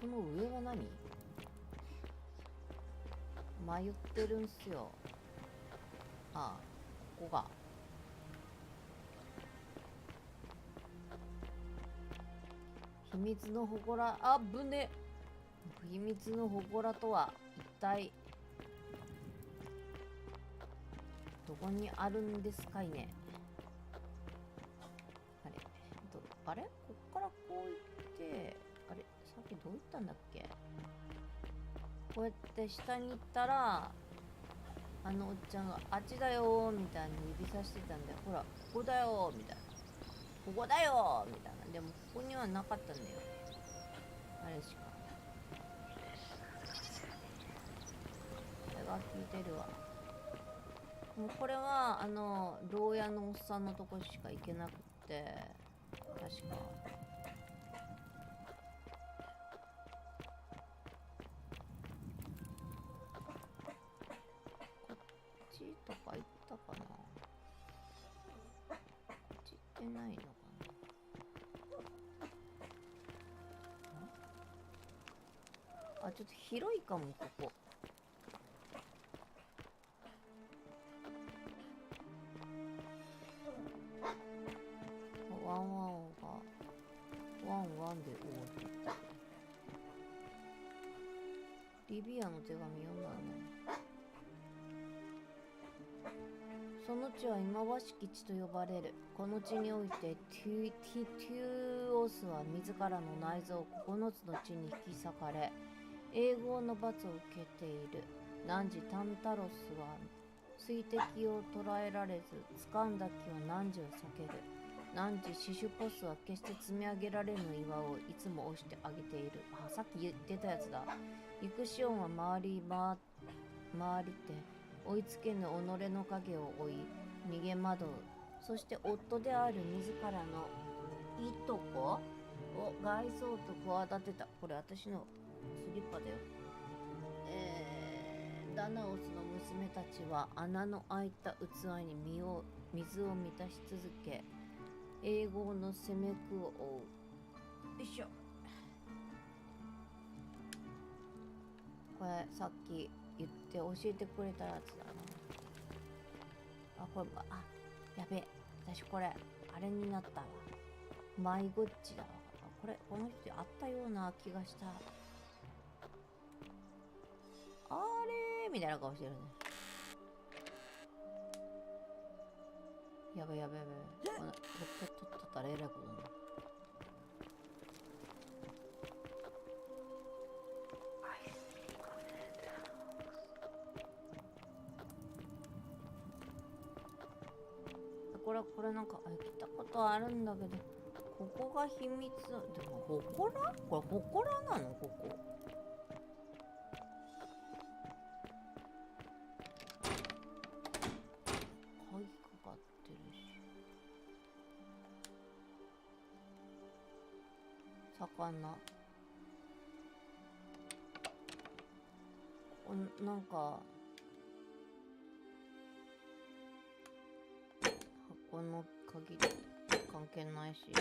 の上は何？迷ってるんすよ。ああ、ここが秘密の祠、あぶね。秘密の祠とは一体どこにあるんですかいね。あれ、あれ、こっからこう行って、あれ、さっきどう行ったんだっけ。こうやって下に行ったら、あのおっちゃんがあっちだよーみたいに指さしてたんだよ。ほら、ここだよーみたいな。ここだよーみたいな。でもここにはなかったんだよ。あれしか。これが効いてるわ。もうこれは牢屋のおっさんのとこしか行けなくて、確か。こっちとか行ったかな。こっち行ってないのかな。あ、ちょっと広いかも、ここ。ワンワンがワンワンで終わっていった。リビアの手紙読んだね。その地は忌まわしき地と呼ばれる。この地においてティオスは自らの内臓を9つの地に引き裂かれ、永劫の罰を受けている。汝タンタロスは水滴を捉えられず、掴んだ木は汝を避ける。汝シシュポスは決して積み上げられぬ岩をいつも押してあげている。あ、さっき言ってたやつだ。イクシオンは回りて追いつけぬ己の影を追い逃げ惑う。そして夫である自らのいとこを害そうと企てた。これ私のスリッパだよ。ダナオスの娘たちは穴の開いた器に水を満たし続け、永劫の攻めくを追う。よいしょ。これさっき言って教えてくれたやつだな。あ、これ、あ、やべえ。私これ、あれになったわ。迷子っちだわ。この人あったような気がした。あれーみたいな顔してるね。やべやべやべ。これ取ったらえらいことになる。これなんか来たことあるんだけど、ここが秘密。でも祠？これ祠なの？ここ。鍵かかってるし。魚。なんか箱の鍵関係ないし、違う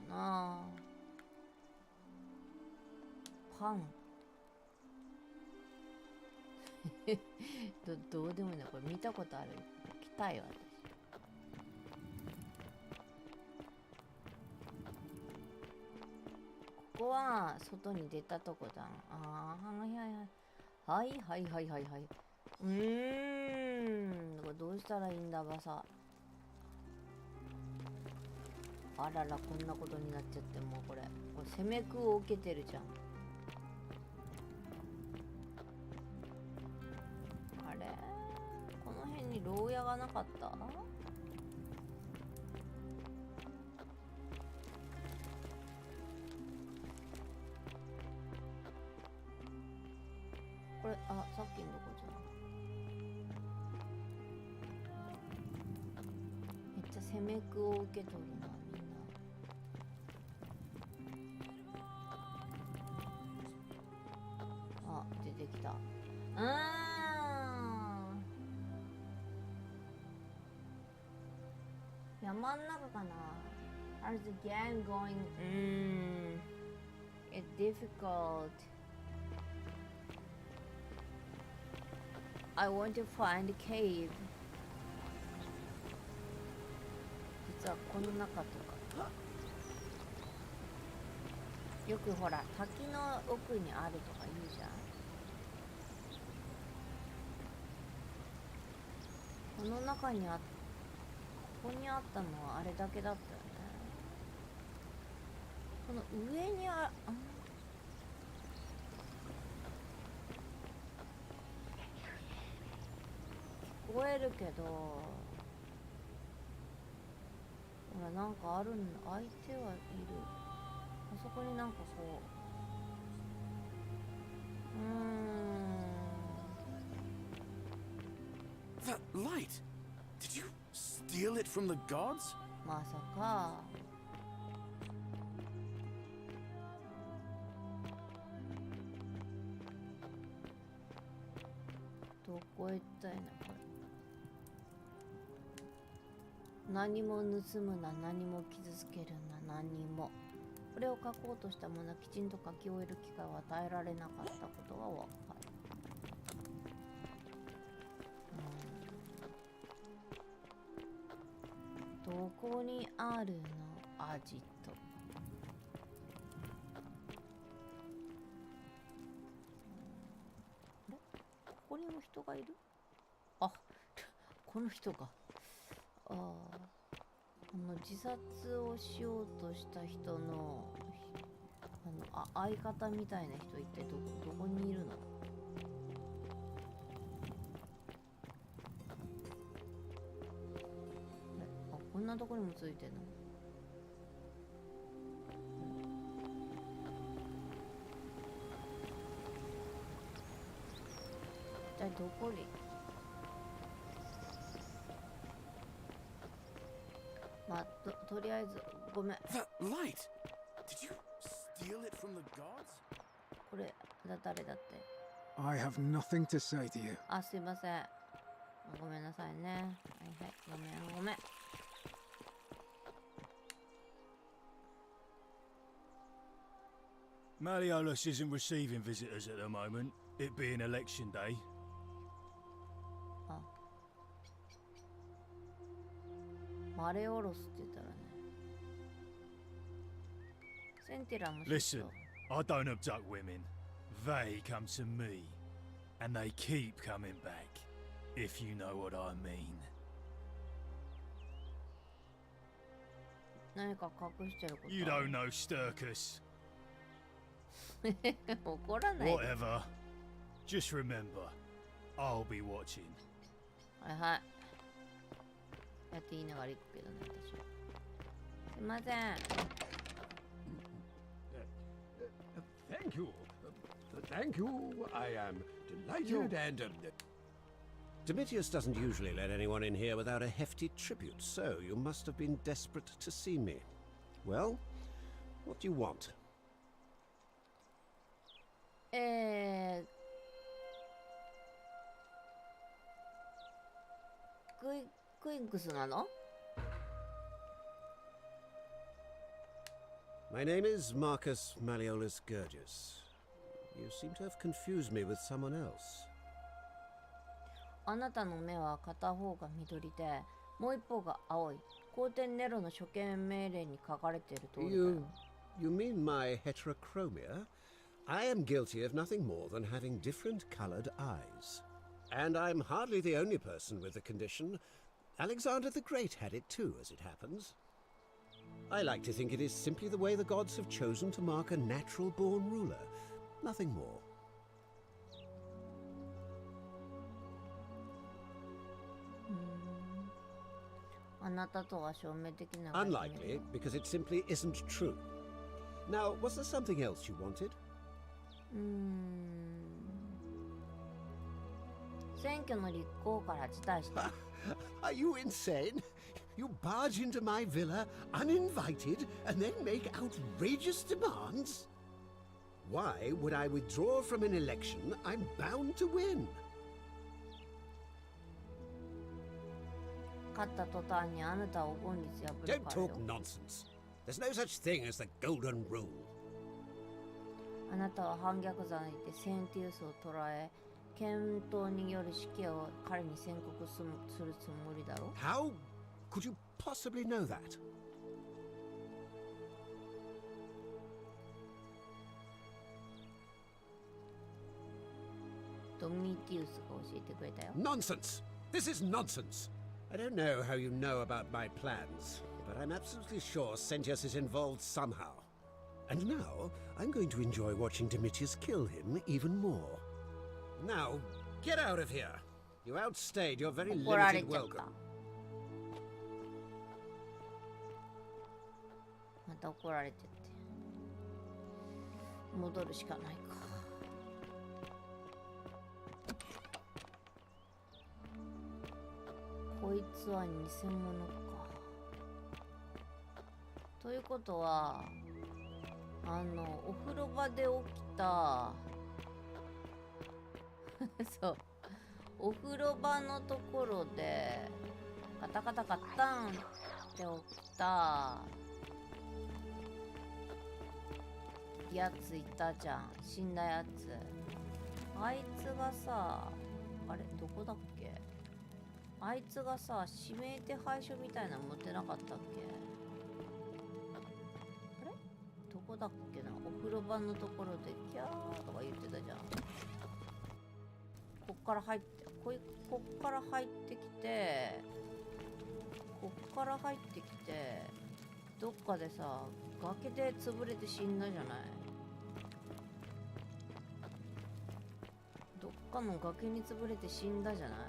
な。パンどうでもいいな。これ見たことある。来たいわ私。ここは外に出たとこだ。ああ、はいはいはいはいはいはい。これどうしたらいいんだばさ。あらら、こんなことになっちゃって。もうこれ攻めくを受けてるじゃん。あれ、この辺に牢屋がなかった？これ、あ、さっきのとこじゃん。めっちゃ攻めくを受け取るな、みんな。あ、出てきた。山ん中かな。How's the game going? It's difficult. I want to find a cave. 実はこの中とか。よくほら滝の奥にあるとか言うじゃん。この中にここにあったのはあれだけだったよね。この上に聞こえるけど、ほらなんかあるんだ。相手はいる。あそこになんかこう。That light! Did you steal it from the gods? まさか。どこへ行ったいなこれ。何も盗むな、何も傷つけるな、何も。これを書こうとしたものはきちんと書き終える機会を与えられなかったことがわかる。どこにあるのアジト。あれ、ここにも人がいる。あ、この人か。自殺をしようとした人の相方みたいな人一体どこにいるの。こんなとこにもついてんの。一体どこに。まあ、とりあえずごめん。That light! Did you steal it from the gods? これ誰だって。I have nothing to say to you. あ、すいません。ごめんなさいね。はいはい、ごめん。Malleolus isn't receiving visitors at the moment, it being election day. あ、マレオロスって言ったらね。センティラも。Listen, I don't abduct women. They come to me. And they keep coming back. If you know what I mean. 何か隠してること。You don't know Sturkus. 怒らない。Whatever. Just remember, I'll be watching. はいはい。やって言いながら行くけどね、私は。すいません。Thank you. Thank you. I am delighted and... Domitius doesn't usually let anyone in here without a hefty tribute, so you must have been desperate to see me. Well, what do you want? クインクスなの？ My name is Marcus Malleolus Gurgis. You seem to have confused me with someone else. あなたの目は片方が緑で、もう一方が青い。皇帝ネロの処刑命令に書かれている通りだよ。You mean my heterochromia? I am guilty of nothing more than having different colored eyes. And I'm hardly the only person with the condition. Alexander the Great had it too, as it happens. I like to think it is simply the way the gods have chosen to mark a natural-born ruler. Nothing more. Unlikely, because it simply isn't true. Now, was there something else you wanted? 選挙の立候補から辞退した。Are you insane? You barge into my villa uninvited and then make outrageous demands? Why would I withdraw from an election I'm bound to win? 勝った途端にあなたを本日破るからよ。 Don't talk nonsense. There's no such thing as the golden rule. あなたは反逆罪でセンティウスを捕らえ、検討による死刑を彼に宣告するつもりだろう。 How could you possibly know that? ドミティウスが教えてくれたよ。 Nonsense! This is nonsense! I don't know how you know about my plans, but I'm absolutely sure Sentius is involved somehow. And now, I'm going to enjoy watching Domitius kill him even more. Now, get out of here! You outstayed your very limited welcome. また怒られてって。戻るしかないか。こいつは偽物か。ということは、お風呂場で起きたそうお風呂場のところでカタカタカタンって起きたやついたじゃん。死んだやつ。あいつがさ、あれどこだっけ。あいつがさ、指名手配書みたいなの持ってなかったっけ。あれどこだっけな。お風呂場のところでキャーとか言ってたじゃん。こっから入って、こっから入ってきて、こっから入ってきて、どっかでさ、崖で潰れて死んだじゃない。どっかの崖に潰れて死んだじゃない。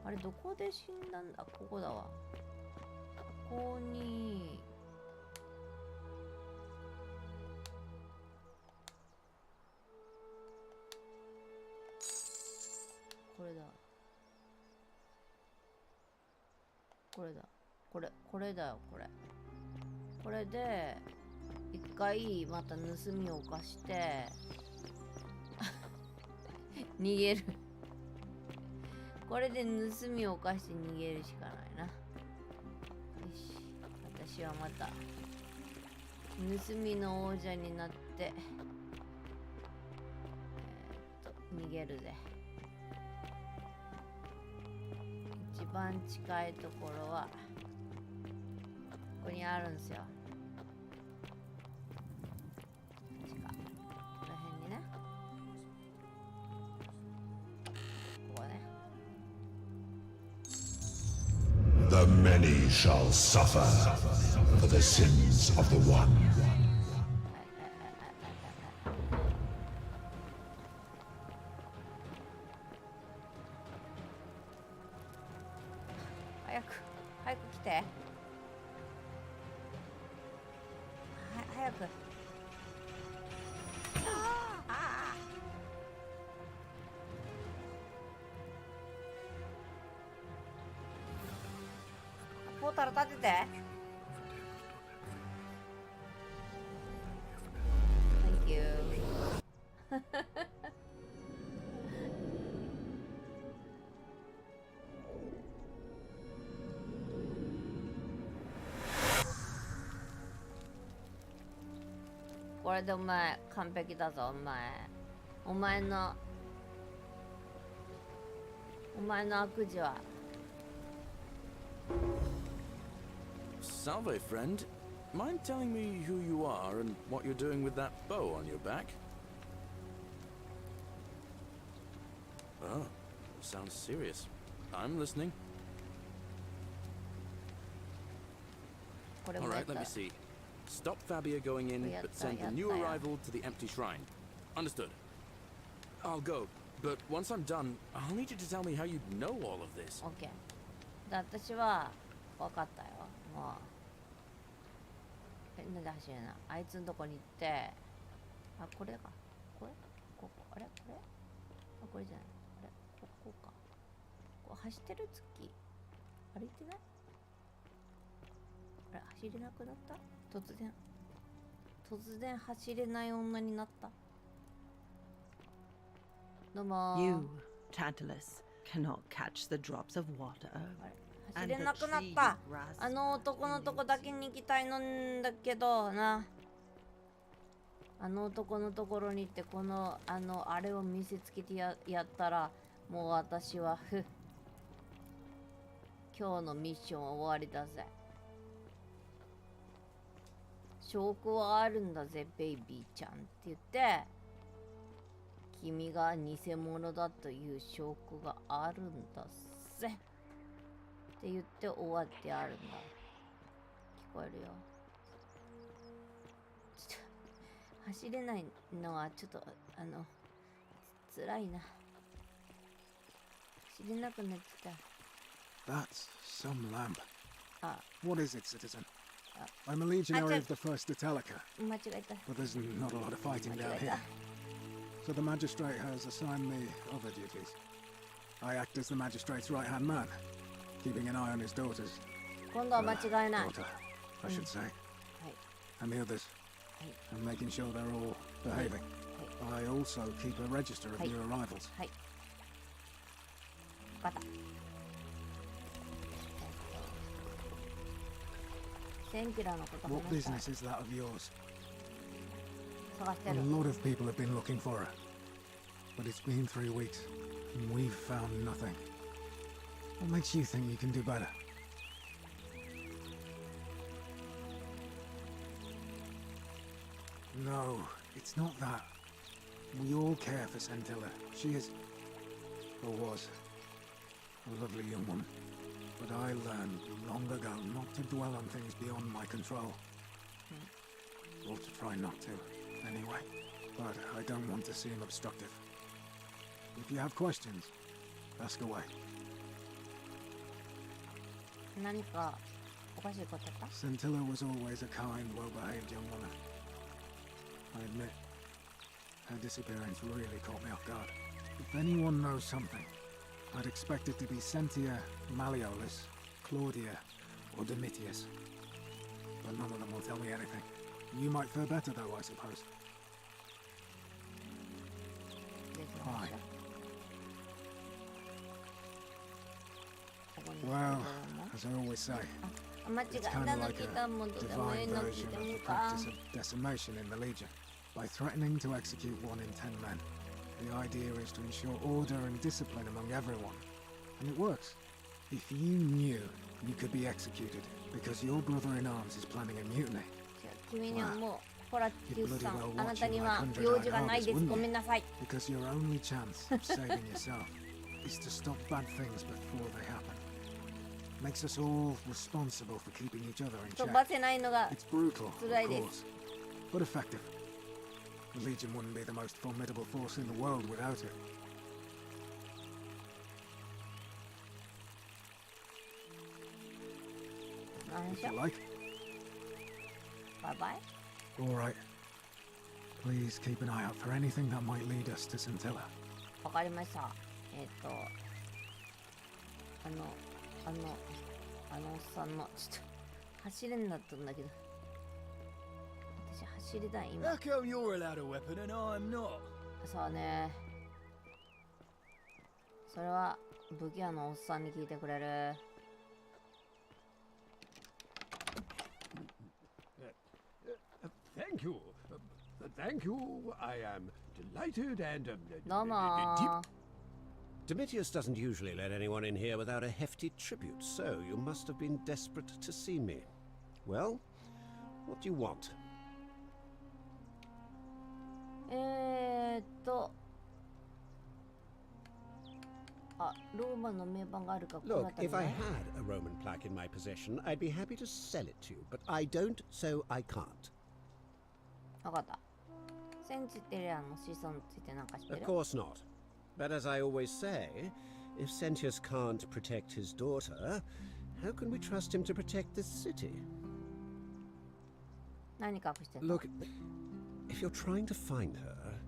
あれどこで死んだんだ。ここだわ。ここにこれだ。これだ。これだよ、これ。これで、一回また盗みを犯して、逃げる。これで盗みを犯して逃げるしかないな。よし。私はまた、盗みの王者になって、逃げるぜ。一番近いところはここにあるんですよ。確かこの辺にね。ここね。 The many shall suffer for the sins of the one. 早く来て。早く。ポータル立てて。Thank you これでお前完璧だぞ。お前の悪事は。 Salve, friend. Mind telling me who you are and what you're doing with that bow on your back? Oh, sounds serious. I'm listening. All right, let me see. Stop Fabia going in, but send the new arrival to the empty shrine. Understood. I'll go, but once I'm done, I'll need you to tell me how you know all of this. Okay. 私は分かったよ。もう。なんで走れない。あいつのとこに行って。あ、これか。これここ。あれこれあ、これじゃない。あれここか。こう走ってる月。歩いてないあれ走れなくなった突然走れない女になった。どうもー。 You, Tantalus, cannot catch the drops of water. 走れなくなった。あの男のとこだけに行きたいのんだけどな。あの男のところに行ってあれを見せつけてやったらもう私は今日のミッションは終わりだぜ。証拠はあるんだぜベイビーちゃんって言って君が偽物だという証拠があるんだぜって言って終わってあるんだ。聞こえるよ。ちょっと走れないのはちょっと辛いな。走れなくなっちゃった。 That's some lamp. あ、 What is it, citizen? I'm a legionary of the First Italica, 間違えた。 but there's not a lot of fighting down here. So the magistrate has assigned me other duties. I act as the magistrate's right-hand man, keeping an eye on his daughters. 今度は間違えない。 Daughter, I should say. And the others. And making sure they're all behaving. I also keep a register of new arrivals. はい。分かった。センキュラのこと What 話した。 business is that of yours? 探して A る。 lot of people have been looking for her. But it's been 3 weeks, and we've found nothing. What makes you think you can do better? No, it's not that. We all care for Scintilla. She is, or was, a lovely young woman. But I learned long ago not to dwell on things beyond my control. Or to try not to, anyway. But I don't want to seem obstructive. If you have questions, ask away. 何かおかしいことあった？ Scintilla was always a kind, well-behaved young woman. I admit, her disappearance really caught me off guard. If anyone knows something, I'd expect it to be Sentia, Malleolus, Claudia, or Domitius. But none of them will tell me anything. You might fare better, though, I suppose. Fine. Well, as I always say, 間違 it's え kind た of の like 聞いたもん a どうでもいい divine の聞い version て of み the るか。 practice of decimation in the Legion. By threatening to execute 1 in 10 men, the idea is to ensure order and discipline among everyone. And it works. If you knew you could be executed because your brother-in-arms is planning a mutiny, 君にはもうホラティウスさん、あなたには用事がないです。ごめんなさい。 because your only chance of saving yourself is to stop bad things before they happen. Makes us all responsible for keeping each other in 飛 check. ばせないのが It's brutal, of 辛いです。 course, but effective. The Legion wouldn't be the most formidable force in the world without it. 何 If しよ you like. バイバイ。 All right. Please keep an eye out for anything that might lead us to Scintilla. わかりました。あのおっさんのちょっと走れんなったんだけど、私走りたい今。 How come you're allowed a weapon and I'm not? そうね。それは武器屋のおっさんに聞いてくれる。Thank you. Thank you. I am delighted and... どうも。 Domitius doesn't usually let anyone in here without a hefty tribute, so you must have been desperate to see me. Well, what do you want? ローマの名盤があるかこの Look, 辺り if I ね。 had a Roman plaque in my possession, I'd be happy to sell it to you, but I don't, so I can't. わかった。センチテリアの子孫についてなんか知って Of る？ course not. But as I always say, if Sentius can't protect his daughter, how can we trust him to protect this city? 何隠してんの？ Look, if you're trying to find her,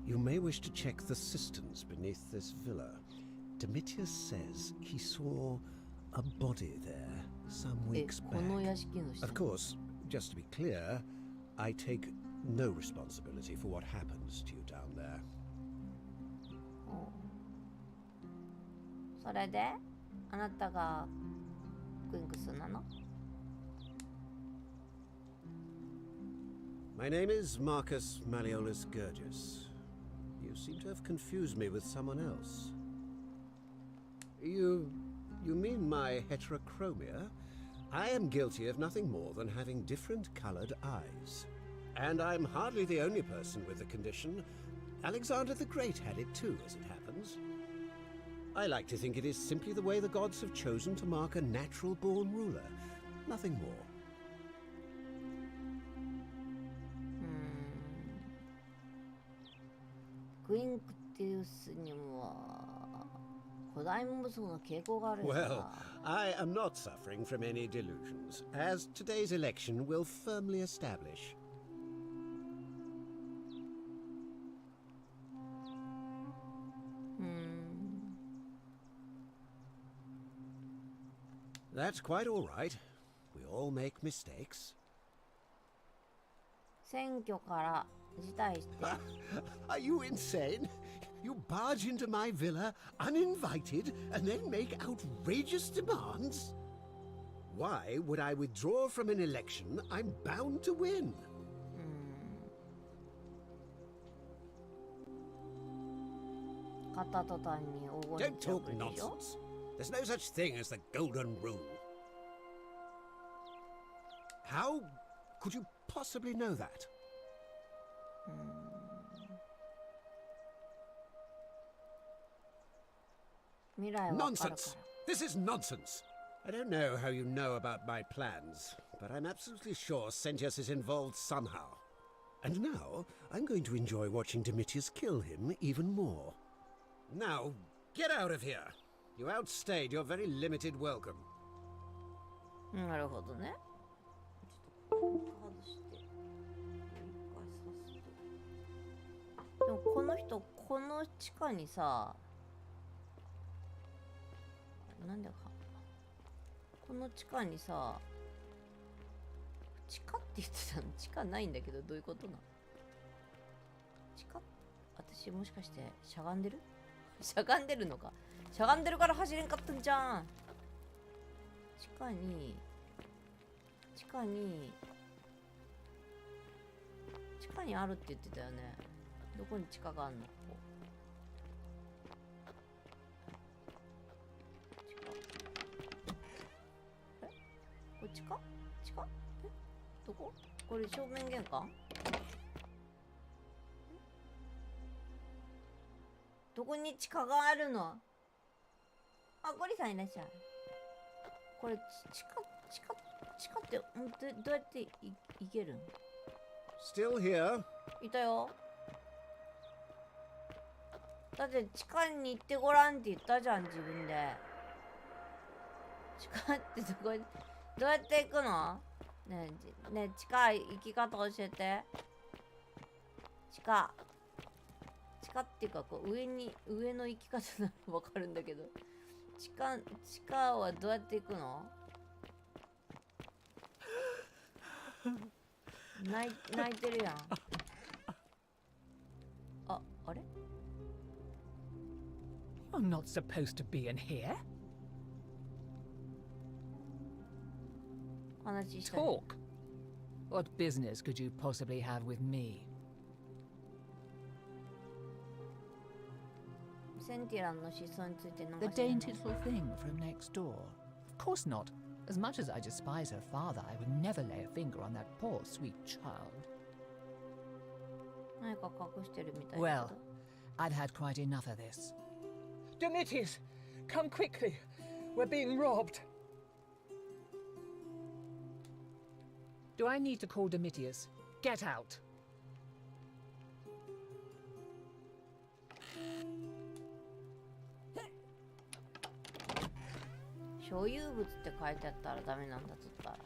you may wish to check the cisterns beneath this villa. Domitius says he saw a body there some weeks この back. 屋敷の下 Of course, just to be clear, I take no responsibility for what happens to you down there. それであなたがクインクスなの？ My name is Marcus Malleolus Gurgis. You seem to have confused me with someone else. You mean my heterochromia? I am guilty of nothing more than having different colored eyes. And I'm hardly the only person with the condition. Alexander the Great had it too, as it happens. I like to think it is simply the way the gods have chosen to mark a natural-born ruler. Nothing more. クインクティウスには古代無双の傾向があるんだ。 Well, I am not suffering from any delusions, as today's election will firmly establish. That's quite all right. We all make mistakes. 選挙から辞退して。Are you insane? You barge into my villa uninvited and then make outrageous demands? Why would I withdraw from an election I'm bound to win? Don't talk nonsense. There's no such thing as the golden rule. How could you possibly know that? Nonsense! This is nonsense! I don't know how you know about my plans, but I'm absolutely sure Sentius is involved somehow. And now, I'm going to enjoy watching Domitius kill him even more. Now, get out of here! You outstayed your very limited welcome. なるほどね。ちょっと外して。でもこの人、この地下にさ、なんでか。この地下にさ、地下って言ってたの？地下ないんだけど、どういうことなの？地下？私もしかしてしゃがんでる？しゃがんでるのか。しゃがんでるから走れんかったんじゃん。地下にあるって言ってたよね。どこに地下があるの？これ地下？え？どこ？これ正面玄関？どこに地下があるの？あ、ゴリさんいらっしゃい。これ地下ってどうやって行けるん？ Still here? いたよ。だって地下に行ってごらんって言ったじゃん、自分で。地下ってどうやって行くの？ねえ、地下行き方教えて。地下っていうか、こう上の行き方ならわかるんだけど。地下はどうやって行くの？泣いてるやん。あれ？ You're not supposed to be in here. Talk. What business could you possibly have with me? The dainty little thing from next door. Of course not. As much as I despise her father, I would never lay a finger on that poor, sweet child. Well, I've had quite enough of this. Domitius, come quickly. We're being robbed. Do I need to call Domitius? Get out. 所有物って書いてあったらダメなんだとったら。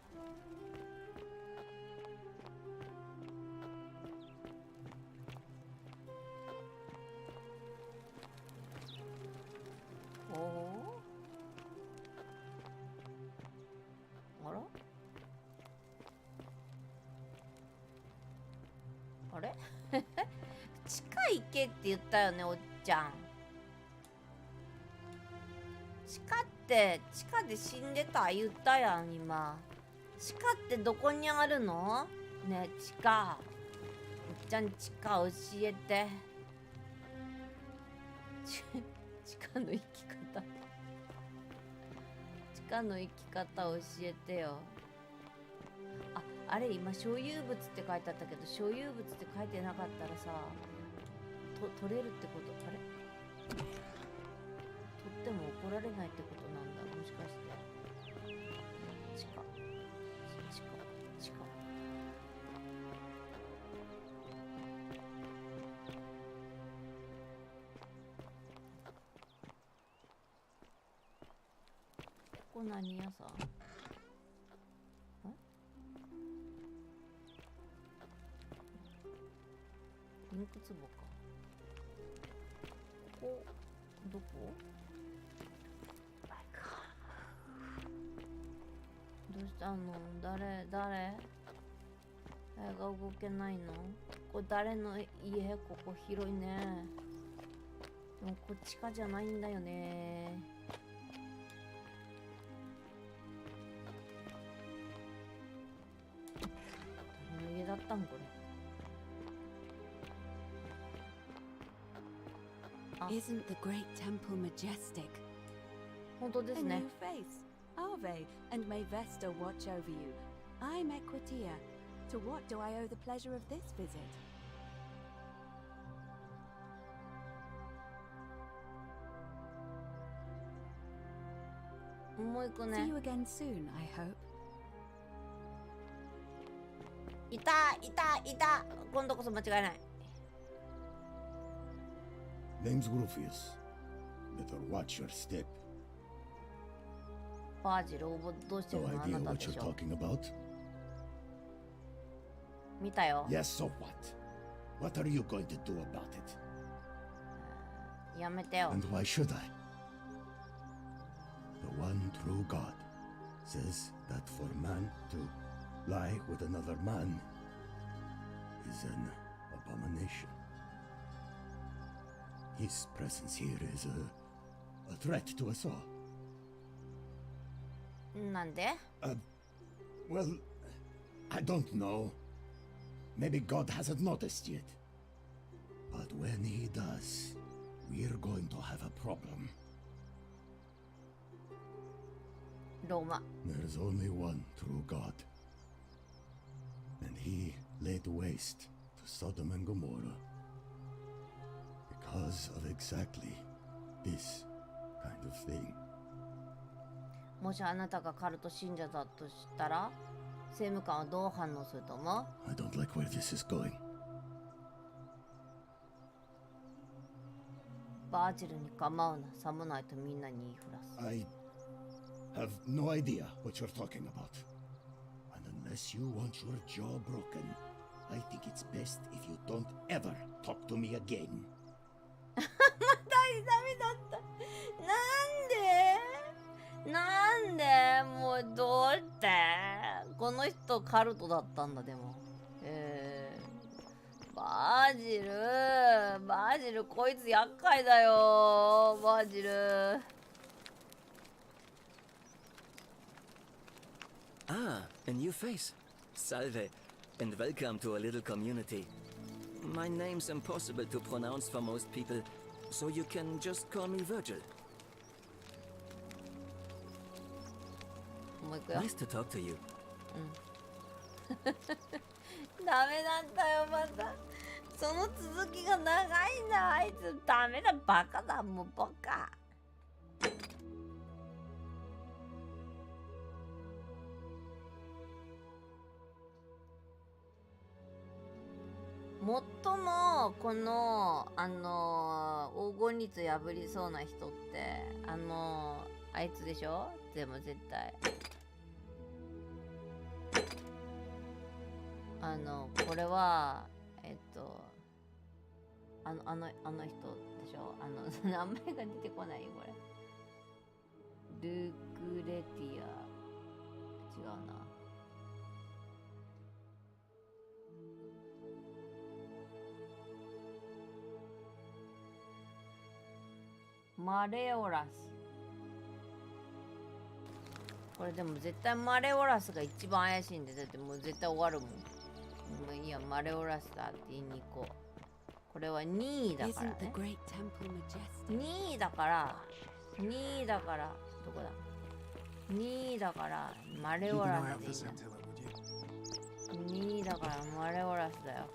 おお。あら？あれ？地下行けって言ったよね、おっちゃん。地下で死んでた言ったやん今。地下ってどこにあるの？ねえ地下。おっちゃん地下教えて。地下の生き方。地下の生き方教えてよ。あれ今所有物って書いてあったけど、所有物って書いてなかったらさ、取れるってこと？あれ？取っても怒られないってことなんだ。もしかして。地下。ここ何屋さん？インク壺か。ここどこ？どうしたの？誰が動けないの？ここ誰の家？ここ広いね。でもこっちかじゃないんだよね。誰の家だったんこれ。Isn't the great temple majestic? 本当です A ね。 new face. Ave, and may Vesta watch over you. I'm Equitia. To what do I owe the pleasure of this visit? もう一個 See ね。 you again soon, I hope. いた。今度こそ間違いない。Name's Rufius. Better watch your step. バージル応募どうしてる No の？あ idea なた what で you're しょ。 talking about? 見たよ。 Yes, so what? What are you going to do about it? やめてよ。 And why should I? The one true God says that for man to lie with another man is an abomination. His presence here is a threat to us all. なんで？ Well, I don't know. Maybe God hasn't noticed yet. But when he does, we're going to have a problem. ローマ。 There's only one true God. And he laid waste to Sodom and Gomorrah. Because of exactly this kind of thing. もしあなたがカルト信者だとしたら、政務官はどう反応すると思う？ I don't like where this is going. バージルに構うな。さもないとみんなに言いふらす。 I have no idea what you're talking about. And unless you want your jaw broken, I think it's best if you don't ever talk to me again. またダメだった。なんでもうどうしてこの人カルトだったんだ。でもバージルこいつ厄介だよ。バージル。 Ah, a new face. Salve, and welcome to a little community. My name's impossible to pronounce for most people, so you can just call me Virgil. もう一個よ。 Nice to talk to you. ダメだったよ。またその続きが長いんだ。あいつダメだ。バカだ。もうバカ。最もこの黄金律破りそうな人ってあいつでしょ。でも絶対これはあの人でしょ。名前が出てこないよこれ。ルクレティア違うな。マレオラス。これでも絶対マレオラスが一番怪しいんで。だってもう絶対終わるもん。もういいや、マレオラスだって言いに行こう。これは2位だからね。2位だからどこだ。2位だからマレオラスでいいな。2位だからマレオラスだよ。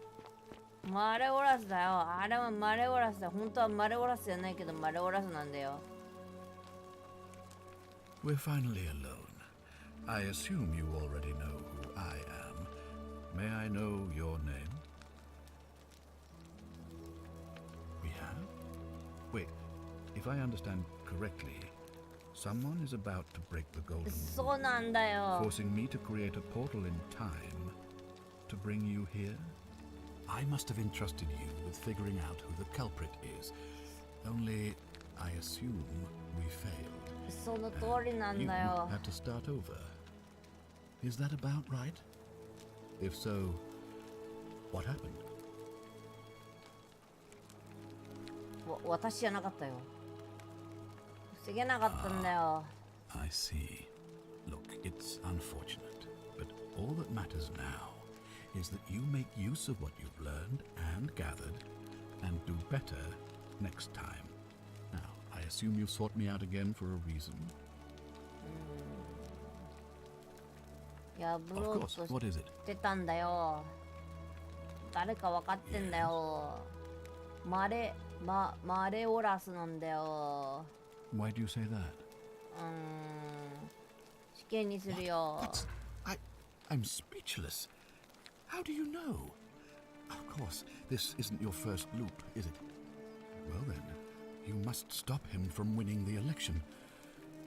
マレオラスだよ。あれはマレオラスだ。本当はマレオラスじゃないけどマレオラスなんだよ。We're finally alone. I assume you already know who I am. May I know your name? We have? Wait, if I understand correctly, someone is about to break the golden そうなんだよ。 forcing me to create a portal in time to bring you here? I must have entrusted you with figuring out who the culprit is. Only, I assume we failed. その通りなんだよ。 You had to start over. Is that about right? If so, what happened? 私じゃなかったよ。防げなかったんだよ。I see. Look, it's unfortunate, but all that matters now is that you make use of what you've learned and gathered and do better next time. Now, I assume you sought me out again for a reason. 破ろうとしてたんだよ。誰か分かってんだよ。マレオラスなんだよ。 Why do you say that? 試験にするよ。I'm speechless. How do you know? Of course, this isn't your first loop, is it? Well then, you must stop him from winning the election.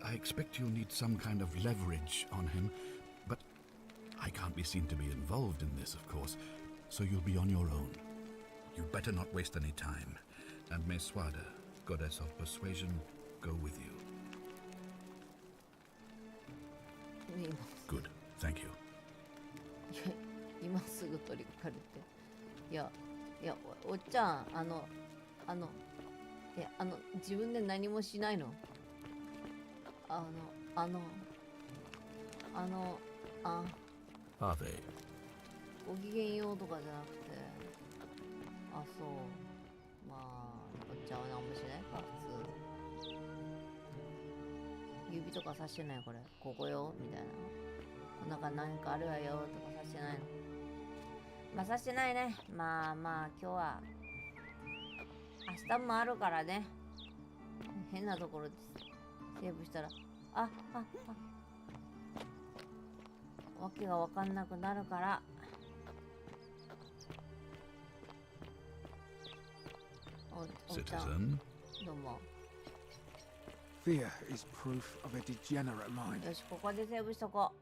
I expect you'll need some kind of leverage on him, but I can't be seen to be involved in this, of course, so you'll be on your own. You'd better not waste any time, and may Swada, goddess of persuasion, go with you. Good, thank you. 今すぐ取り掛かるって。いや、おっちゃん、自分で何もしないの？Are they? ごきげんようとかじゃなくて、あ、そう。まあ、おっちゃんは何もしないか、普通。指とかさしてないこれ。ここよみたいな。お腹なんかあるわよとかさしてないの。まあさしてないね。まあ今日は明日もあるからね。変なところでセーブしたらわけがわかんなくなるから。Citizen. どうも。 Fear is proof of a degenerate mind. よし、ここでセーブしとこう。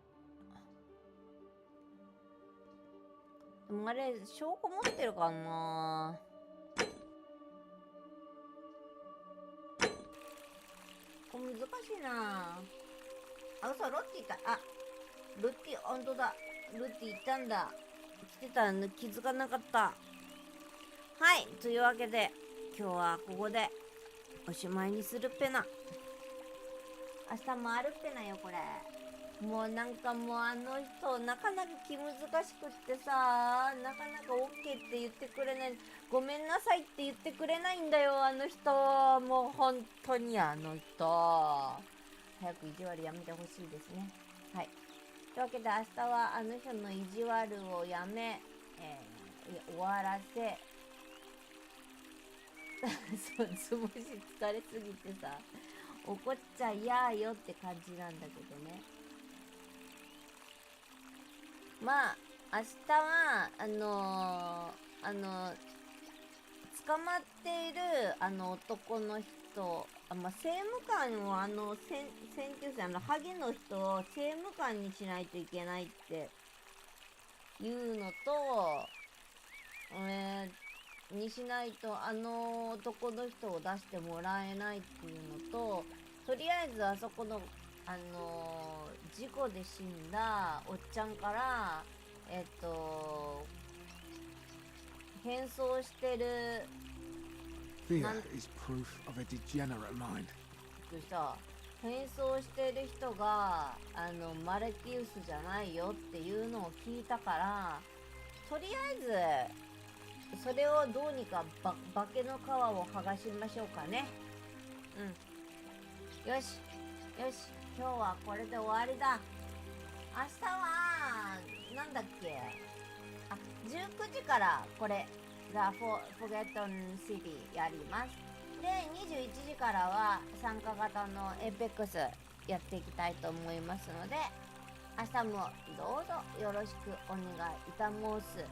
でもあれ、証拠持ってるかな。これ難しいな。あ、嘘、ロッティいた。あ、ルッティ、ほんとだ。ルッティいたんだ。来てたの気づかなかった。はい、というわけで、今日はここでおしまいにするっぺな。明日もあるっぺなよ、これ。もうなんかもうあの人なかなか気難しくってさ、なかなか OK って言ってくれない、ごめんなさいって言ってくれないんだよ、あの人。もう本当にあの人。早く意地悪やめてほしいですね。はい。というわけで明日はあの人の意地悪をやめ、終わらせ、そう、つぼし疲れすぎてさ、怒っちゃやーよって感じなんだけどね。まあ明日は捕まっている男の人、政務官を選挙戦ハゲの人を政務官にしないといけないっていうのと、にしないと男の人を出してもらえないっていうのと、とりあえずあそこの事故で死んだおっちゃんから変装してる Fear is proof of a degenerate mind. 変装してる人がマルキウスじゃないよっていうのを聞いたから、とりあえずそれをどうにか化けの皮を剥がしましょうかね。よしよし、今日はこれで終わりだ。明日はなんだっけ、19時からこれザ・Forgotten City やります。で、21時からは参加型のエーペックスやっていきたいと思いますので、明日もどうぞよろしくお願いいた申す。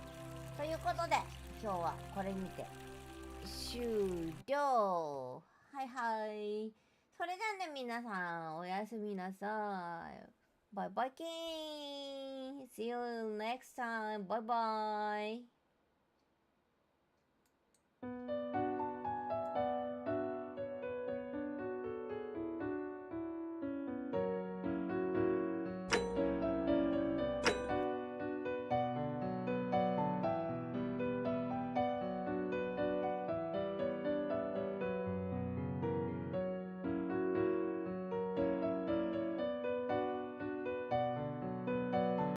ということで、今日はこれにて終了。はいはい。それじゃあね、皆さんおやすみなさい。バイバイキーン。See you next time. Bye bye.